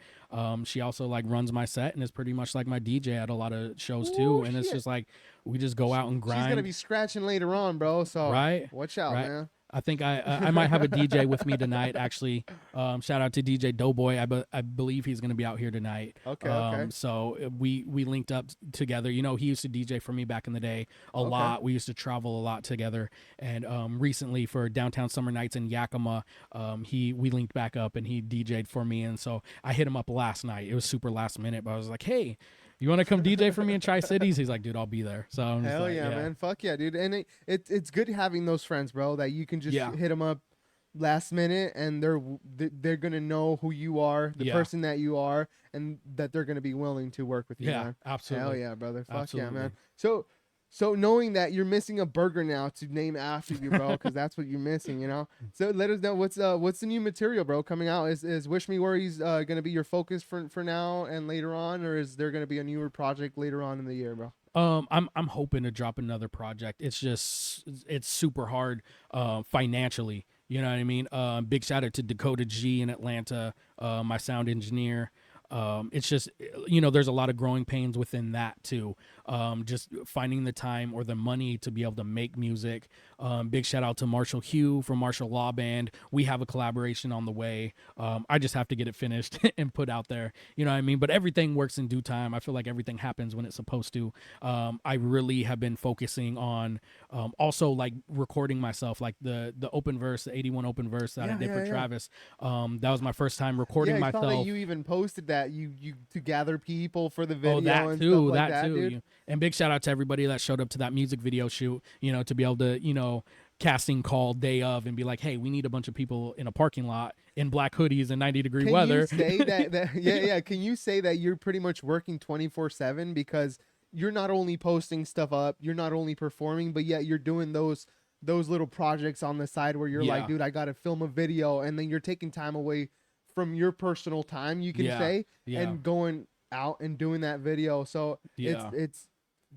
she also like runs my set and is pretty much like my DJ at a lot of shows too. And it's just like, we just go out and grind. She's gonna be scratching later on, bro. So watch out, man. I think I might have a DJ with me tonight, actually. Shout out to DJ Doughboy. I believe he's going to be out here tonight. Okay. So we linked up together. You know, he used to DJ for me back in the day a lot. We used to travel a lot together. And recently for Downtown Summer Nights in Yakima, we linked back up and he DJ'd for me. And so I hit him up last night. It was super last minute, but I was like, hey, you want to come DJ for me in Tri-Cities? He's like, dude, I'll be there. So I'm just hell like, yeah, man. Fuck yeah, dude. And it's good having those friends, bro, that you can just hit them up last minute, and they're gonna know who you are, the person that you are, and that they're gonna be willing to work with you. Man. Absolutely. Hell yeah, brother. Fuck yeah, man. So knowing that you're missing a burger now to name after you, bro, because that's what you're missing, you know. So let us know what's the new material, bro, coming out. Is Wish Me Worries gonna be your focus for now and later on, or is there gonna be a newer project later on in the year, bro? I'm hoping to drop another project. It's super hard financially. You know what I mean? Big shout out to Dakota G in Atlanta, my sound engineer. It's just, you know, there's a lot of growing pains within that too. Just finding the time or the money to be able to make music. Big shout out to Marshall Hugh from Marshall Law Band. We have a collaboration on the way. I just have to get it finished and put out there. You know what I mean? But everything works in due time. I feel like everything happens when it's supposed to. I really have been focusing on also like recording myself, like the open verse, the 81 open verse that I did for Travis. That was my first time recording myself. I saw that you even posted that you to gather people for the video. That too. Dude. And big shout out to everybody that showed up to that music video shoot, you know, to be able to, you know, casting call day of and be like, hey, we need a bunch of people in a parking lot in black hoodies and 90-degree weather. Can you say that Can you say that you're pretty much working 24/7, because you're not only posting stuff up, you're not only performing, but yet you're doing those little projects on the side where you're like, dude, I got to film a video, and then you're taking time away from your personal time, you can say, and going out and doing that video. So it's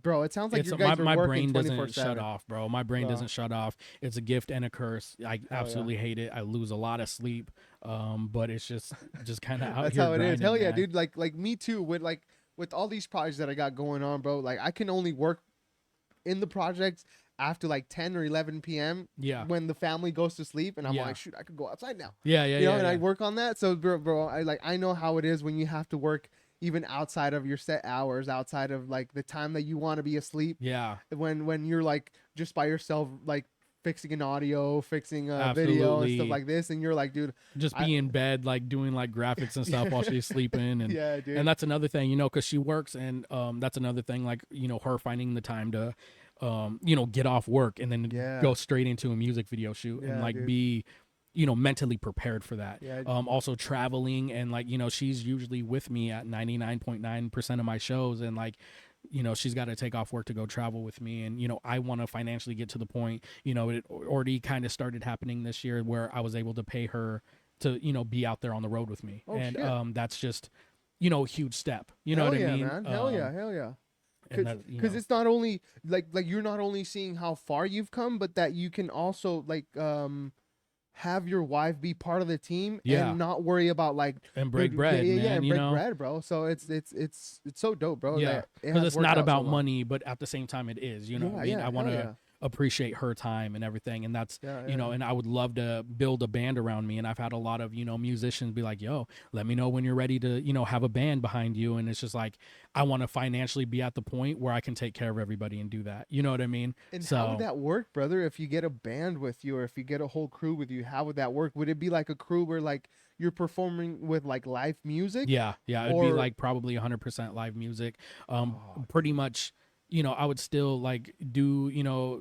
bro, it sounds like you guys are my working 24/7. My brain doesn't shut off, bro. My brain doesn't shut off. It's a gift and a curse. I absolutely hate it. I lose a lot of sleep. But it's just kind of out That's here. That's how it is. Hell yeah, man. dude. Like me too. With all these projects that I got going on, bro. Like I can only work in the projects after like 10 or 11 p.m. when the family goes to sleep, and I'm like, shoot, I could go outside now. You know, and I work on that. So bro, I know how it is when you have to work even outside of your set hours, outside of like the time that you want to be asleep. When you're like just by yourself, like fixing an audio, fixing a video and stuff like this, and you're like, dude, just be in bed, like doing like graphics and stuff while she's sleeping. And dude. And that's another thing, you know, because she works, and that's another thing, like, you know, her finding the time to you know, get off work and then go straight into a music video shoot and like be, you know, mentally prepared for that. Also traveling, and like, you know, she's usually with me at 99.9% of my shows, and like she's got to take off work to go travel with me. And, I want to financially get to the point, it already kind of started happening this year where I was able to pay her to, be out there on the road with me. Oh, and shit. That's just, a huge step. You know Hell what yeah, I mean? man. Hell yeah. And that, Because it's not only like you're not only seeing how far you've come, but that you can also like have your wife be part of the team and not worry about like and break bread, man, and break bread, bro. So it's so dope, bro. Yeah, that it because has it's worked not out so about well. money, but at the same time, it is. You know what I mean? Yeah, I want hell to yeah. appreciate her time and everything, and that's Yeah, and I would love to build a band around me. And I've had a lot of musicians be like, "Yo, let me know when you're ready to have a band behind you." And it's just like I want to financially be at the point where I can take care of everybody and do that. You know what I mean? And So how would that work, brother? If you get a band with you, or if you get a whole crew with you, how would that work? Would it be like a crew where like you're performing with like live music? yeah, it'd be Or- like probably 100% live music. Oh, Pretty much. I would still like do,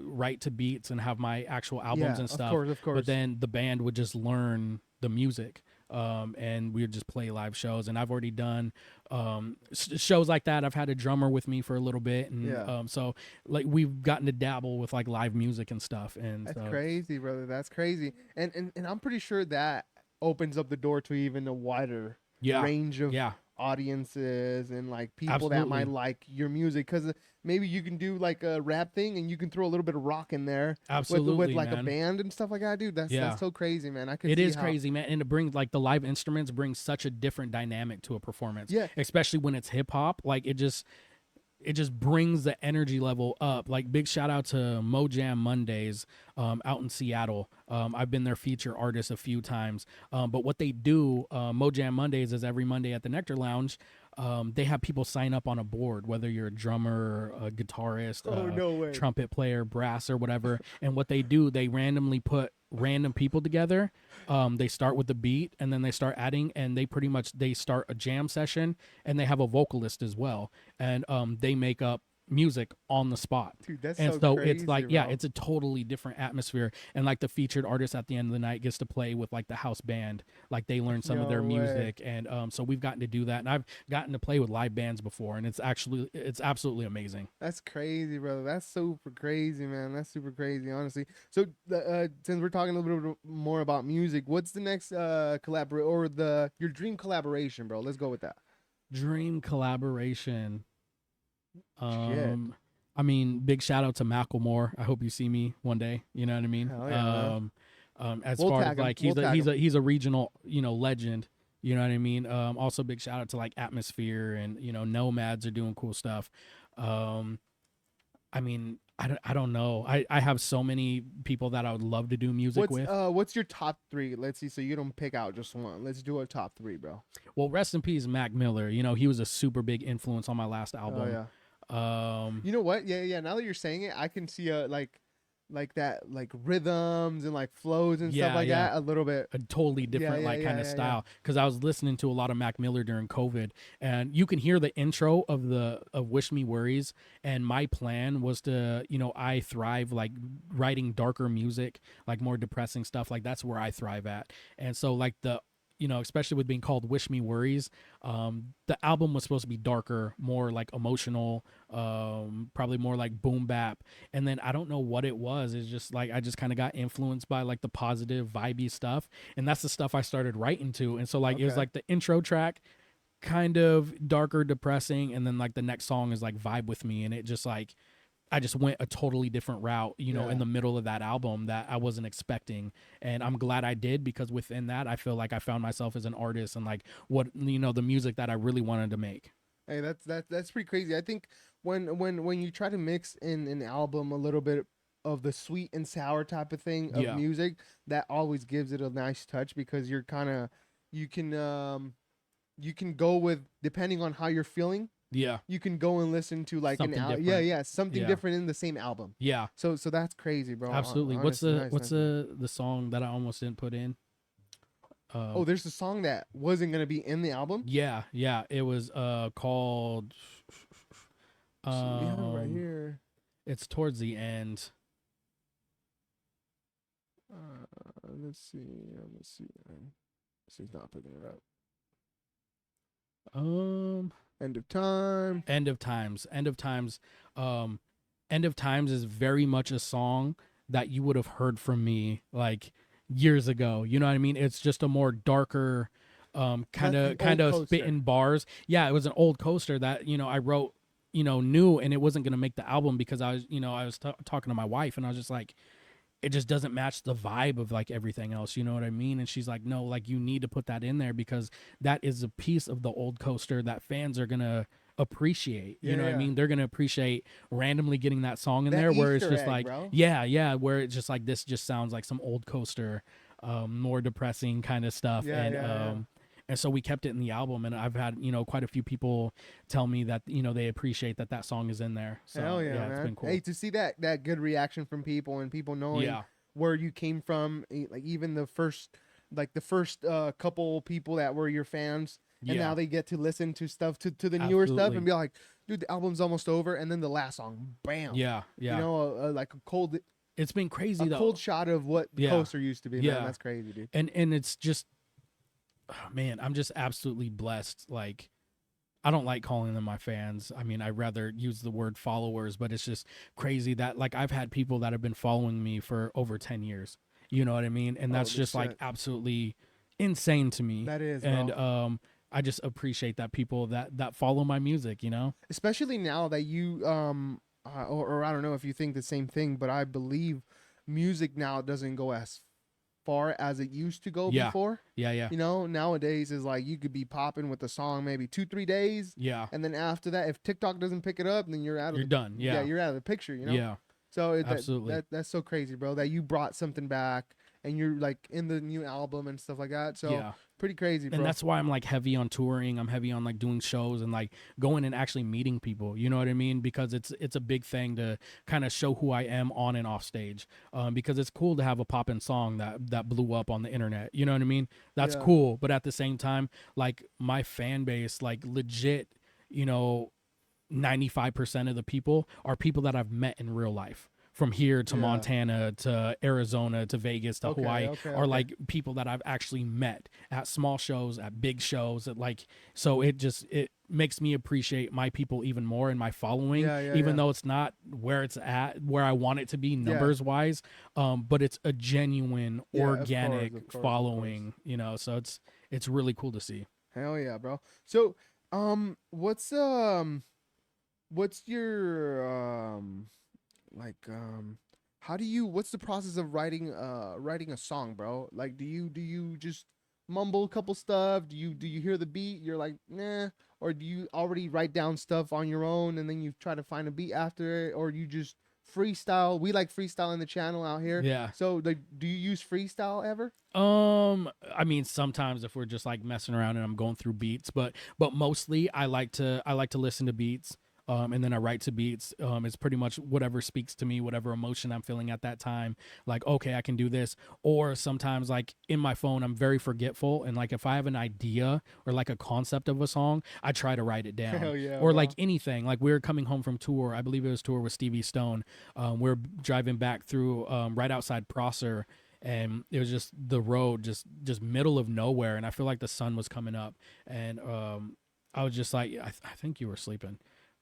write to beats and have my actual albums yeah, and stuff. of course. But then the band would just learn the music. And we would just play live shows. And I've already done shows like that. I've had a drummer with me for a little bit. And Yeah. so like we've gotten to dabble with like live music and stuff. And That's so, crazy, brother. That's crazy. And I'm pretty sure that opens up the door to even a wider range of audiences and like people that might Absolutely. like your music, because maybe you can do like a rap thing and you can throw a little bit of rock in there Absolutely, with like man. a band and stuff like that, dude. That's so crazy, man. I could It see is how, crazy, man, and it brings like the live instruments brings such a different dynamic to a performance. Yeah. Especially when it's hip hop, like it just brings the energy level up. Like big shout out to Mojam Mondays out in Seattle. I've been their feature artist a few times. But what they do, Mojam Mondays, is every Monday at the Nectar Lounge. They have people sign up on a board, whether you're a drummer, a guitarist, no way. trumpet player, brass, or whatever. And what they do, they randomly put random people together. They start with the beat, and then they start adding, and they start a jam session, and they have a vocalist as well, and they make up music on the spot. Dude, that's and so it's like, crazy, yeah, bro. it's a totally different atmosphere. And like the featured artist at the end of the night gets to play with like the house band, like they learn some of their No way. music. And so we've gotten to do that, and I've gotten to play with live bands before, and it's absolutely amazing. That's crazy, brother. That's super crazy, man. That's super crazy, honestly. So, since we're talking a little bit more about music, what's the next collaborate or your dream collaboration, bro? Let's go with that. Dream collaboration. Shit. I mean, big shout out to Macklemore. I hope you see me one day. You know what I mean? Hell yeah, As We'll far tag as him. like We'll tag him. he's a regional legend. You know what I mean? Also big shout out to like Atmosphere and Nomads are doing cool stuff. I mean, I don't know. I have so many people that I would love to do music with. What's your top three? Let's see. So you don't pick out just one. Let's do a top three, bro. Well, rest in peace, Mac Miller. He was a super big influence on my last album. Oh yeah. You know what? Yeah. Now that you're saying it, I can see like that, like rhythms and like flows and stuff like that a little bit. A totally different kind of style, because I was listening to a lot of Mac Miller during COVID, and you can hear the intro of Wish Me Worries, and my plan was to I thrive like writing darker music, like more depressing stuff, like that's where I thrive at. And so like especially with being called Wish Me Worries, the album was supposed to be darker, more like emotional, probably more like boom bap. And then I don't know what it was. It's just like I just kind of got influenced by like the positive vibey stuff, and that's the stuff I started writing to. And so like it was like the intro track, kind of darker, depressing, and then like the next song is like Vibe With Me, and it just like I just went a totally different route, in the middle of that album that I wasn't expecting. And I'm glad I did, because within that, I feel like I found myself as an artist and like what, the music that I really wanted to make. Hey, that's pretty crazy. I think when you try to mix in an album a little bit of the sweet and sour type of thing of music, that always gives it a nice touch, because you can go with, depending on how you're feeling. Yeah. You can go and listen to like something an album. different. Something different in the same album. Yeah. So that's crazy, bro. Absolutely. Honestly, what's the song that I almost didn't put in? There's a song that wasn't gonna be in the album. Yeah. It was called. We have it right here. It's towards the end. Let's see. She's not picking it up. End of Time. End of Times. End of Times is very much a song that you would have heard from me like years ago. You know what I mean? It's just a more darker, kind of spitting bars. Yeah, it was an old coaster that, you know, I wrote, you know, new, and it wasn't going to make the album because I was talking to my wife, and I was just like, it just doesn't match the vibe of like everything else. You know what I mean? And she's like, no, like you need to put that in there because that is a piece of the old coaster that fans are going to appreciate. You know what I mean? They're going to appreciate randomly getting that song in there where it's just like, bro. Where it's just like, this just sounds like some old coaster, more depressing kind of stuff. And so we kept it in the album, and I've had, you know, quite a few people tell me that, you know, they appreciate that song is in there. So Hell yeah, man. It's been cool. Hey, to see that good reaction from people and people knowing where you came from, like even the first couple people that were your fans, and now they get to listen to stuff to the newer stuff and be like, dude, the album's almost over, and then the last song, bam. Yeah. You know, like a cold. It's been crazy though. Cold shot of what the coaster used to be. Man, that's crazy, dude. And it's just. Oh, man, I'm just absolutely blessed. Like, I don't like calling them my fans. I mean, I'd rather use the word followers, but it's just crazy that, like, I've had people that have been following me for over 10 years. You know what I mean? And that's just, like, absolutely insane to me. That is, and, I just appreciate that people that follow my music, you know? Especially now that you, or I don't know if you think the same thing, but I believe music now doesn't go as far as it used to go before. You know, nowadays is like you could be popping with a song maybe 2-3 days. And then after that, if TikTok doesn't pick it up, then you're done. You're out of the picture, you know? So absolutely. That's so crazy, bro, that you brought something back and you're like in the new album and stuff like that. So pretty crazy, bro. And that's why I'm like heavy on touring. I'm heavy on like doing shows and like going and actually meeting people. You know what I mean? Because it's a big thing to kind of show who I am on and off stage. Because it's cool to have a poppin' song that blew up on the internet. You know what I mean? That's cool. But at the same time, like my fan base, like legit, you know, 95% of the people are people that I've met in real life. From here to Montana to Arizona to Vegas to Hawaii are like people that I've actually met at small shows, at big shows, at like, so it makes me appreciate my people even more and my following, even though it's not where it's at, where I want it to be numbers wise. But it's a genuine organic following, you know, so it's really cool to see. Hell yeah, bro. So, what's your, what's the process of writing a song, bro? Like, do you just mumble a couple stuff? Do you hear the beat, you're like, nah, or do you already write down stuff on your own and then you try to find a beat after it, or you just freestyle? We like freestyle in the channel out here. Yeah. So like, do you use freestyle ever? I mean, sometimes if we're just like messing around and I'm going through beats, but mostly I like to listen to beats. And then I write to beats. It's pretty much whatever speaks to me, whatever emotion I'm feeling at that time. Like, okay, I can do this. Or sometimes, like, in my phone, I'm very forgetful. And, like, if I have an idea or, like, a concept of a song, I try to write it down. Hell yeah, or, like, anything. Like, we were coming home from tour. I believe it was tour with Stevie Stone. We were driving back through right outside Prosser. And it was just the road, just middle of nowhere. And I feel like the sun was coming up. And I was just like, I think you were sleeping.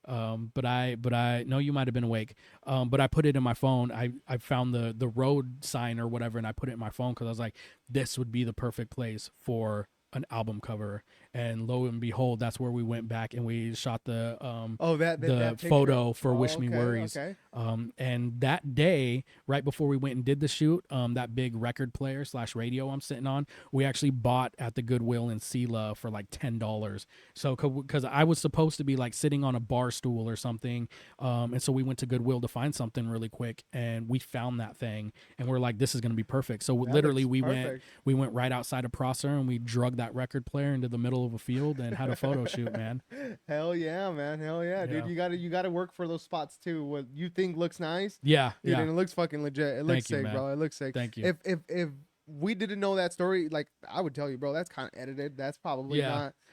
But I know you might have been awake. But I put it in my phone. I found the road sign or whatever, and I put it in my phone because I was like, this would be the perfect place for an album cover. And lo and behold, that's where we went back and we shot the that photo for Wish Me Worries. Okay. And that day, right before we went and did the shoot, that big record player / radio I'm sitting on, we actually bought at the Goodwill in Sela for like $10. So because I was supposed to be like sitting on a bar stool or something, and so we went to Goodwill to find something really quick, and we found that thing, and we're like, this is gonna be perfect. So literally we went right outside of Prosser and we drug that record player into the middle of a field and had a photo shoot, man. Hell yeah, man. Hell yeah, dude. You gotta work for those spots too. What you think looks nice. Yeah. Dude, and it looks fucking legit. It looks sick, man. bro. It looks sick. Thank you. If we didn't know that story, like I would tell you, bro, that's kind of edited. That's probably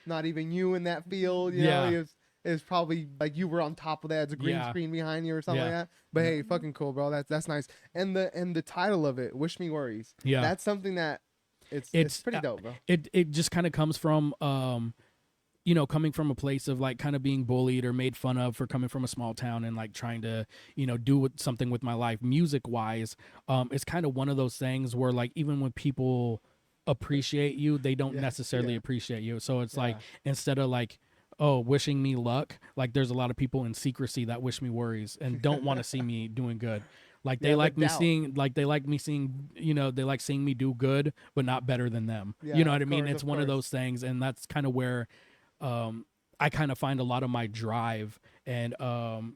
not even you in that field. You know, it's probably like you were on top of that. It's a green screen behind you or something like that. But hey, fucking cool, bro. That's nice. And the title of it, Wish Me Worries. Yeah. That's something that it's pretty dope, bro. It just kind of comes from you know, coming from a place of like kind of being bullied or made fun of for coming from a small town and like trying to, you know, do something with my life music wise, it's kind of one of those things where like even when people appreciate you, they don't necessarily appreciate you. So it's like instead of like, oh, wishing me luck, like there's a lot of people in secrecy that wish me worries and don't want to see me doing good. Like they like me seeing, you know, they like seeing me do good, but not better than them. You know what I mean? It's one of those things. And that's kind of where I kind of find a lot of my drive and,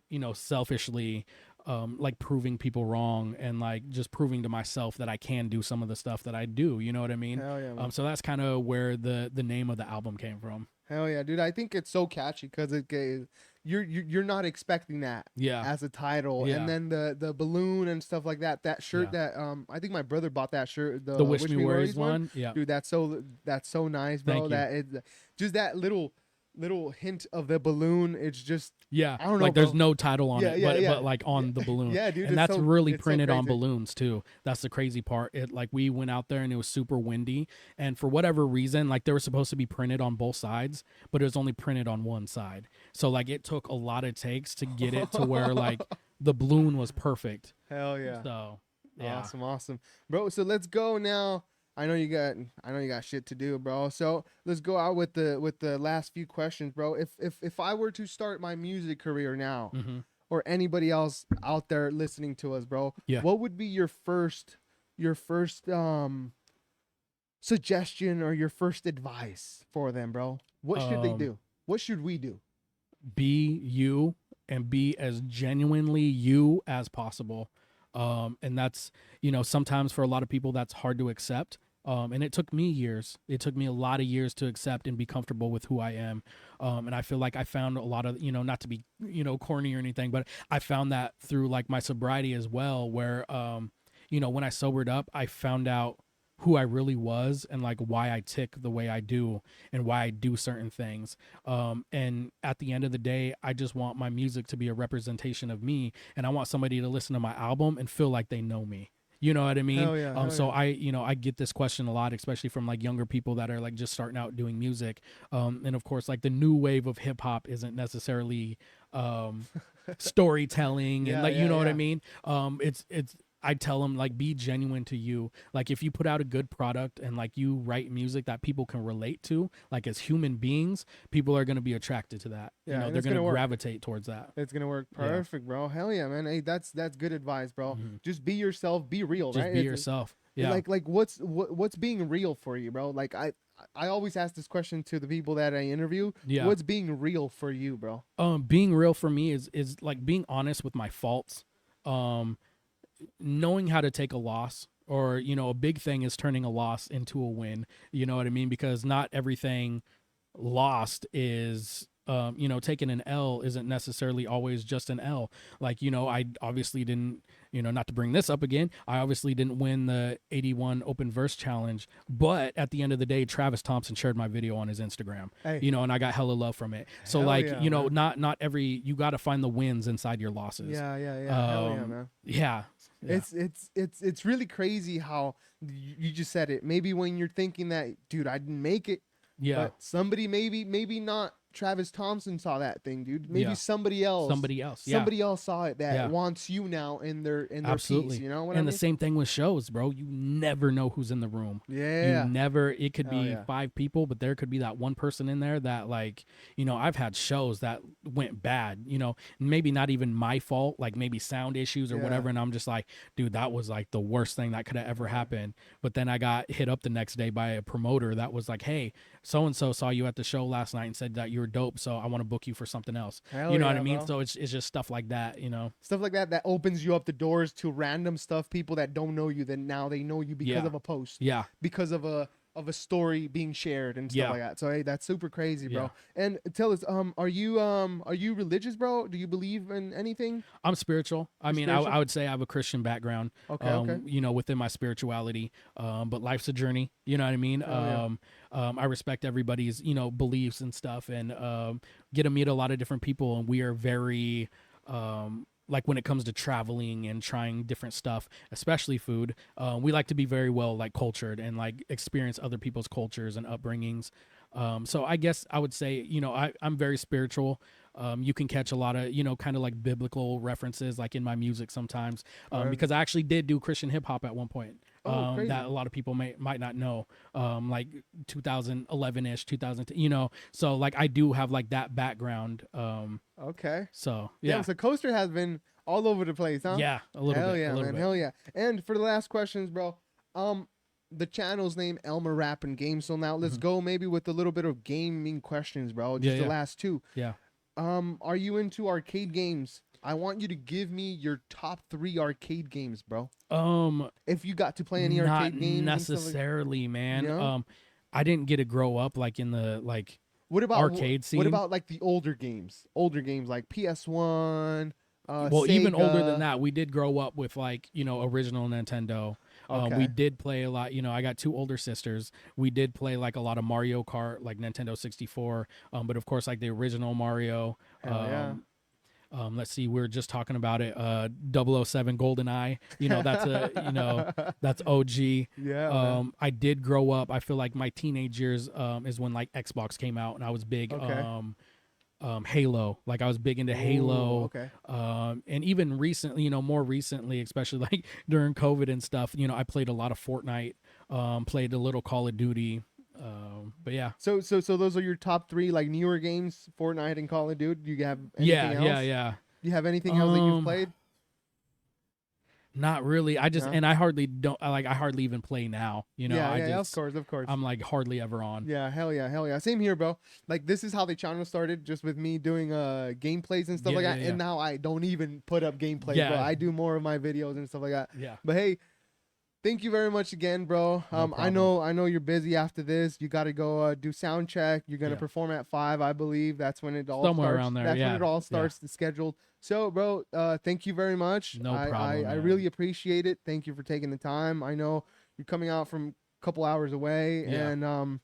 you know, selfishly, like proving people wrong and like just proving to myself that I can do some of the stuff that I do. You know what I mean? Hell yeah, man. So that's kind of where the name of the album came from. Hell yeah, dude. I think it's so catchy because you're not expecting that as a title. And then the balloon and stuff like that. That shirt that I think my brother bought that shirt, the Wish Me Worries one. Yeah. Dude, that's so nice, bro. That is just that little hint of the balloon. It's just I don't know, like there's bro. no title on it, but like on the balloon. Yeah, dude. And that's really so printed on crazy. balloons too. That's the crazy part. It like we went out there and it was super windy, and for whatever reason, like they were supposed to be printed on both sides, but it was only printed on one side. So like it took a lot of takes to get it to where like the balloon was perfect. Hell yeah. So yeah. Awesome, bro. So let's go now. I know you got shit to do, bro. So let's go out with the last few questions, bro. If I were to start my music career now, or anybody else out there listening to us, bro, what would be your first suggestion or your first advice for them, bro? What should they do? What should we do? Be you and be as genuinely you as possible. And that's, you know, sometimes for a lot of people that's hard to accept. And it took me years. It took me a lot of years to accept and be comfortable with who I am. And I feel like I found a lot of, you know, not to be, you know, corny or anything, but I found that through like my sobriety as well, where, you know, when I sobered up, I found out who I really was and like why I tick the way I do and why I do certain things. And at the end of the day, I just want my music to be a representation of me. And I want somebody to listen to my album and feel like they know me. You know what I mean? Hell yeah, So I get this question a lot, especially from like younger people that are like just starting out doing music. And of course, like the new wave of hip hop isn't necessarily storytelling and like, you know what I mean? I tell them like, be genuine to you. Like if you put out a good product and like you write music that people can relate to, like as human beings, people are going to be attracted to that. Yeah, you know, they're going to gravitate towards that. It's going to work perfect, bro. Hell yeah, man. Hey, that's good advice, bro. Just be yourself, be real, Just right? be yourself. Yeah. Like what's being real for you, bro? Like I always ask this question to the people that I interview. Yeah. What's being real for you, bro? Being real for me is like being honest with my faults. Knowing how to take a loss, or, you know, a big thing is turning a loss into a win. You know what I mean? Because not everything lost is, you know, taking an L isn't necessarily always just an L. Like, you know, I obviously didn't, you know, not to bring this up again, I obviously didn't win the 81 Open Verse Challenge, but at the end of the day, Travis Thompson shared my video on his Instagram, you know, and I got hella love from it. So Hell like, yeah, you know, man. not every, you got to find the wins inside your losses. Yeah. Hell yeah, man. Yeah. It's really crazy how you just said it. Maybe when you're thinking that, dude, I didn't make it. Yeah. But somebody maybe not Travis Thompson saw that thing, dude. Maybe somebody else saw it that wants you now in their Absolutely. piece. You know what and I mean? the same thing with shows, bro. You never know who's in the room. Yeah. You never. It could Hell be yeah. 5 people, but there could be that one person in there that, like, you know, I've had shows that went bad. You know, maybe not even my fault, like maybe sound issues or whatever, and I'm just like, dude, that was like the worst thing that could have ever happened. But then I got hit up the next day by a promoter that was like, hey, so and so saw you at the show last night and said that you were dope, so I want to book you for something else. Hell you know yeah, what I mean? bro. So it's just stuff like that, you know. Stuff like that opens you up the doors to random stuff, people that don't know you, then now they know you because of a post. Yeah. Because of a story being shared and stuff like that. So hey, that's super crazy, bro. And tell us, are you religious, bro? Do you believe in anything? I'm spiritual. I mean, I would say I have a Christian background. Okay. You know, within my spirituality. But life's a journey. You know what I mean? I respect everybody's, you know, beliefs and stuff, and get to meet a lot of different people, and we are very like when it comes to traveling and trying different stuff, especially food, we like to be very well like cultured and like experience other people's cultures and upbringings. So I guess I would say, I'm very spiritual. You can catch a lot of, kind of like biblical references like in my music sometimes, because I actually did do Christian hip hop at one point. Crazy. That a lot of people might not know, like 2011-ish, 2000, so like I do have like that background. Okay. So Yeah. So Coaster has been all over the place, huh? Yeah, a little Hell bit. yeah, a little man. bit. Hell yeah. And for the last questions, bro, the channel's name ElmerRNG. So now let's go maybe with a little bit of gaming questions, bro. Just the last two. Yeah. Are you into arcade games? I want you to give me your top 3 arcade games, bro. If you got to play any arcade games, not necessarily, man. Yeah? I didn't get to grow up like in the what about arcade scene. What about like the older games? Older games like PS1. Well, even older Sega. than that, we did grow up with like original Nintendo. Okay. We did play a lot. I got 2 older sisters. We did play like a lot of Mario Kart, like Nintendo 64. But of course, like the original Mario. Hell yeah. Let's see, we were just talking about it. 007 GoldenEye. That's OG. Yeah. I did grow up. I feel like my teenage years is when like Xbox came out, and I was big. Okay. Halo, like I was big into Halo. Okay. And even recently, more recently, especially like during COVID and stuff, I played a lot of Fortnite. Played a little Call of Duty. But yeah. So those are your top 3 like newer games, Fortnite and Call of Duty. Do you have anything else? Yeah. Do you have anything else that you've played? Not really. I just and I hardly even play now. Of course. I'm like hardly ever on. Yeah, hell yeah. Same here, bro. Like this is how the channel started, just with me doing gameplays and stuff like that. And now I don't even put up gameplays, bro. I do more of my videos and stuff like that. Yeah. But hey, thank you very much again, bro. No I know you're busy after this. You got to go do sound check. You're gonna perform at 5, I believe. That's when it all somewhere starts. around there. That's when it all starts scheduled. So, bro, thank you very much. No problem. I really appreciate it. Thank you for taking the time. I know you're coming out from a couple hours away, and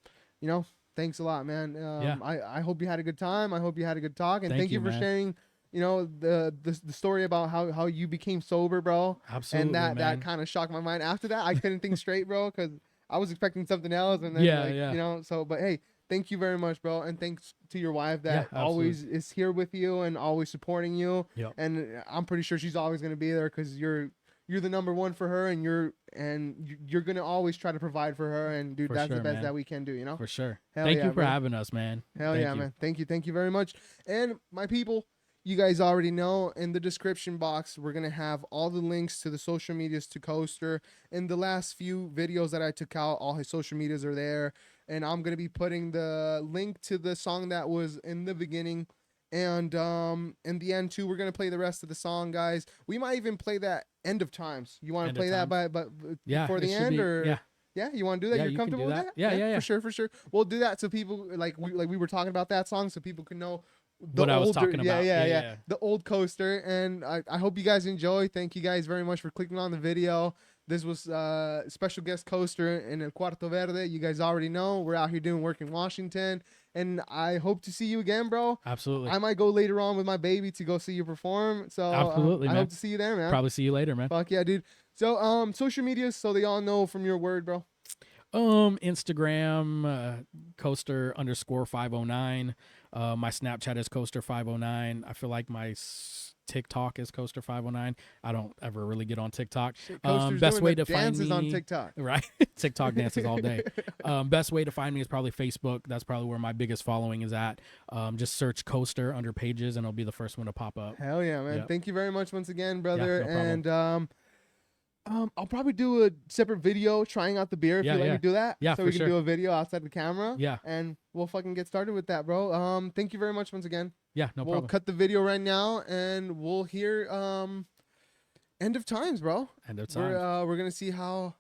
thanks a lot, man. I hope you had a good time. I hope you had a good talk, and thank you for sharing. The story about how you became sober, bro. Absolutely, and that kind of shocked my mind. After that, I couldn't think straight, bro, because I was expecting something else, and then but hey, thank you very much, bro, and thanks to your wife that always is here with you and always supporting you. Yep. And I'm pretty sure she's always gonna be there because you're the number one for her, and you're gonna always try to provide for her. And dude, that's the best that we can do, For sure. Hell Thank yeah, you for having us, man. Hell yeah, man. Thank you very much. And my people, you guys already know, in the description box, we're going to have all the links to the social medias to Coaster. In the last few videos that I took out, all his social medias are there. And I'm going to be putting the link to the song that was in the beginning. And in the end, too, we're going to play the rest of the song, guys. We might even play that End of Times. You want to play that before the end? Yeah, you want to do that? You're comfortable with that? Yeah. For sure. We'll do that so people, like we were talking about that song, so people can know what I was talking about. Yeah. The old Coaster. And I hope you guys enjoy. Thank you guys very much for clicking on the video. This was special guest Coaster in El Cuarto Verde. You guys already know we're out here doing work in Washington. And I hope to see you again, bro. Absolutely. I might go later on with my baby to go see you perform. So absolutely, I man. hope to see you there, man. Probably see you later, man. Fuck yeah, dude. So social media, so they all know from your word, bro. Instagram, Coaster_509. My Snapchat is Coaster509. I feel like my TikTok is Coaster509. I don't ever really get on TikTok. Best way to find me on TikTok, right? TikTok dances all day. Best way to find me is probably Facebook. That's probably where my biggest following is at. Just search Coaster under pages, and it'll be the first one to pop up. Hell yeah, man! Yep. Thank you very much once again, brother. Yeah, no problem. And I'll probably do a separate video trying out the beer if you let me do that. Yeah, so for we can sure. do a video outside the camera. Yeah. And we'll fucking get started with that, bro. Thank you very much once again. Yeah, no problem. We'll cut the video right now and we'll hear End of Times, bro. End of Times. We're gonna see how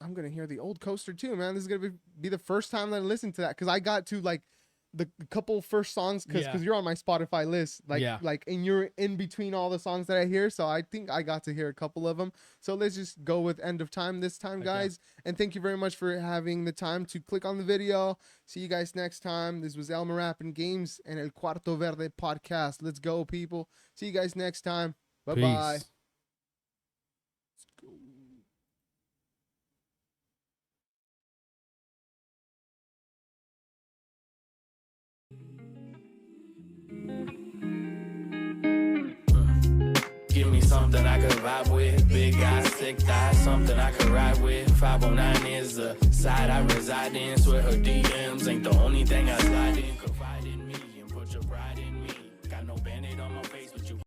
I'm gonna hear the old Coaster too, man. This is gonna be the first time that I listen to that, because I got to like the couple first songs because you're on my Spotify list, and you're in between all the songs that I hear, so I think I got to hear a couple of them. So let's just go with End of Time this time, guys. And thank you very much for having the time to click on the video. See you guys next time. This was RapN'Games and El Cuarto Verde podcast. Let's go, people. See you guys next time. Bye bye. Peace. sick thigh, something I could ride with. 509 is the side I reside in. Swear her DMs ain't the only thing I slide in. Confide in me and put your pride in me. Got no band-aid on my face, but you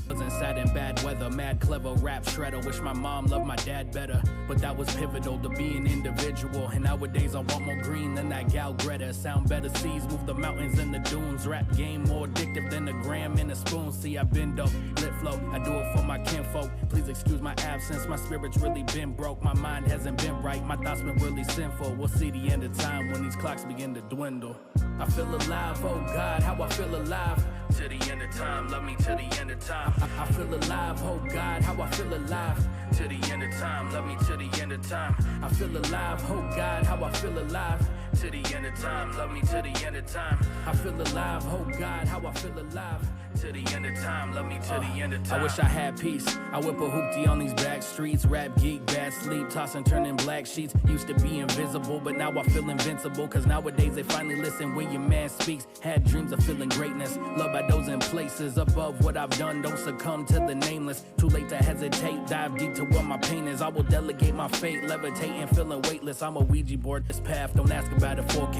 wasn't sad in bad weather, mad clever rap shredder. Wish my mom loved my dad better, but that was pivotal to be an individual. And nowadays I want more green than that gal Greta. Sound better seas, move the mountains and the dunes. Rap game more addictive than a gram in a spoon. See, I've been dope, lit flow, I do it for my kinfolk. Please excuse my absence, my spirit's really been broke. My mind hasn't been right, my thoughts been really sinful. We'll see the end of time when these clocks begin to dwindle. I feel alive, oh God, how I feel alive. To the end of time, love me to the end of time. I feel alive, oh God, how I feel alive. To the end of time, love me to the end of time. I feel alive, oh God, how I feel alive. To the end of time, love me to the end of time. I feel alive, oh God, how I feel alive. To the end of time, love me to the end of time. I wish I had peace. I whip a hoopty on these back streets. Rap geek, bad sleep, tossing, turning black sheets. Used to be invisible, but now I feel invincible. Cause nowadays they finally listen when your man speaks. Had dreams of feeling greatness, loved by those in places above what I've done. Don't succumb to the nameless. Too late to hesitate, dive deep to what my pain is. I will delegate my fate, levitating, feeling weightless. I'm a Ouija board, this path, don't ask about a forecast.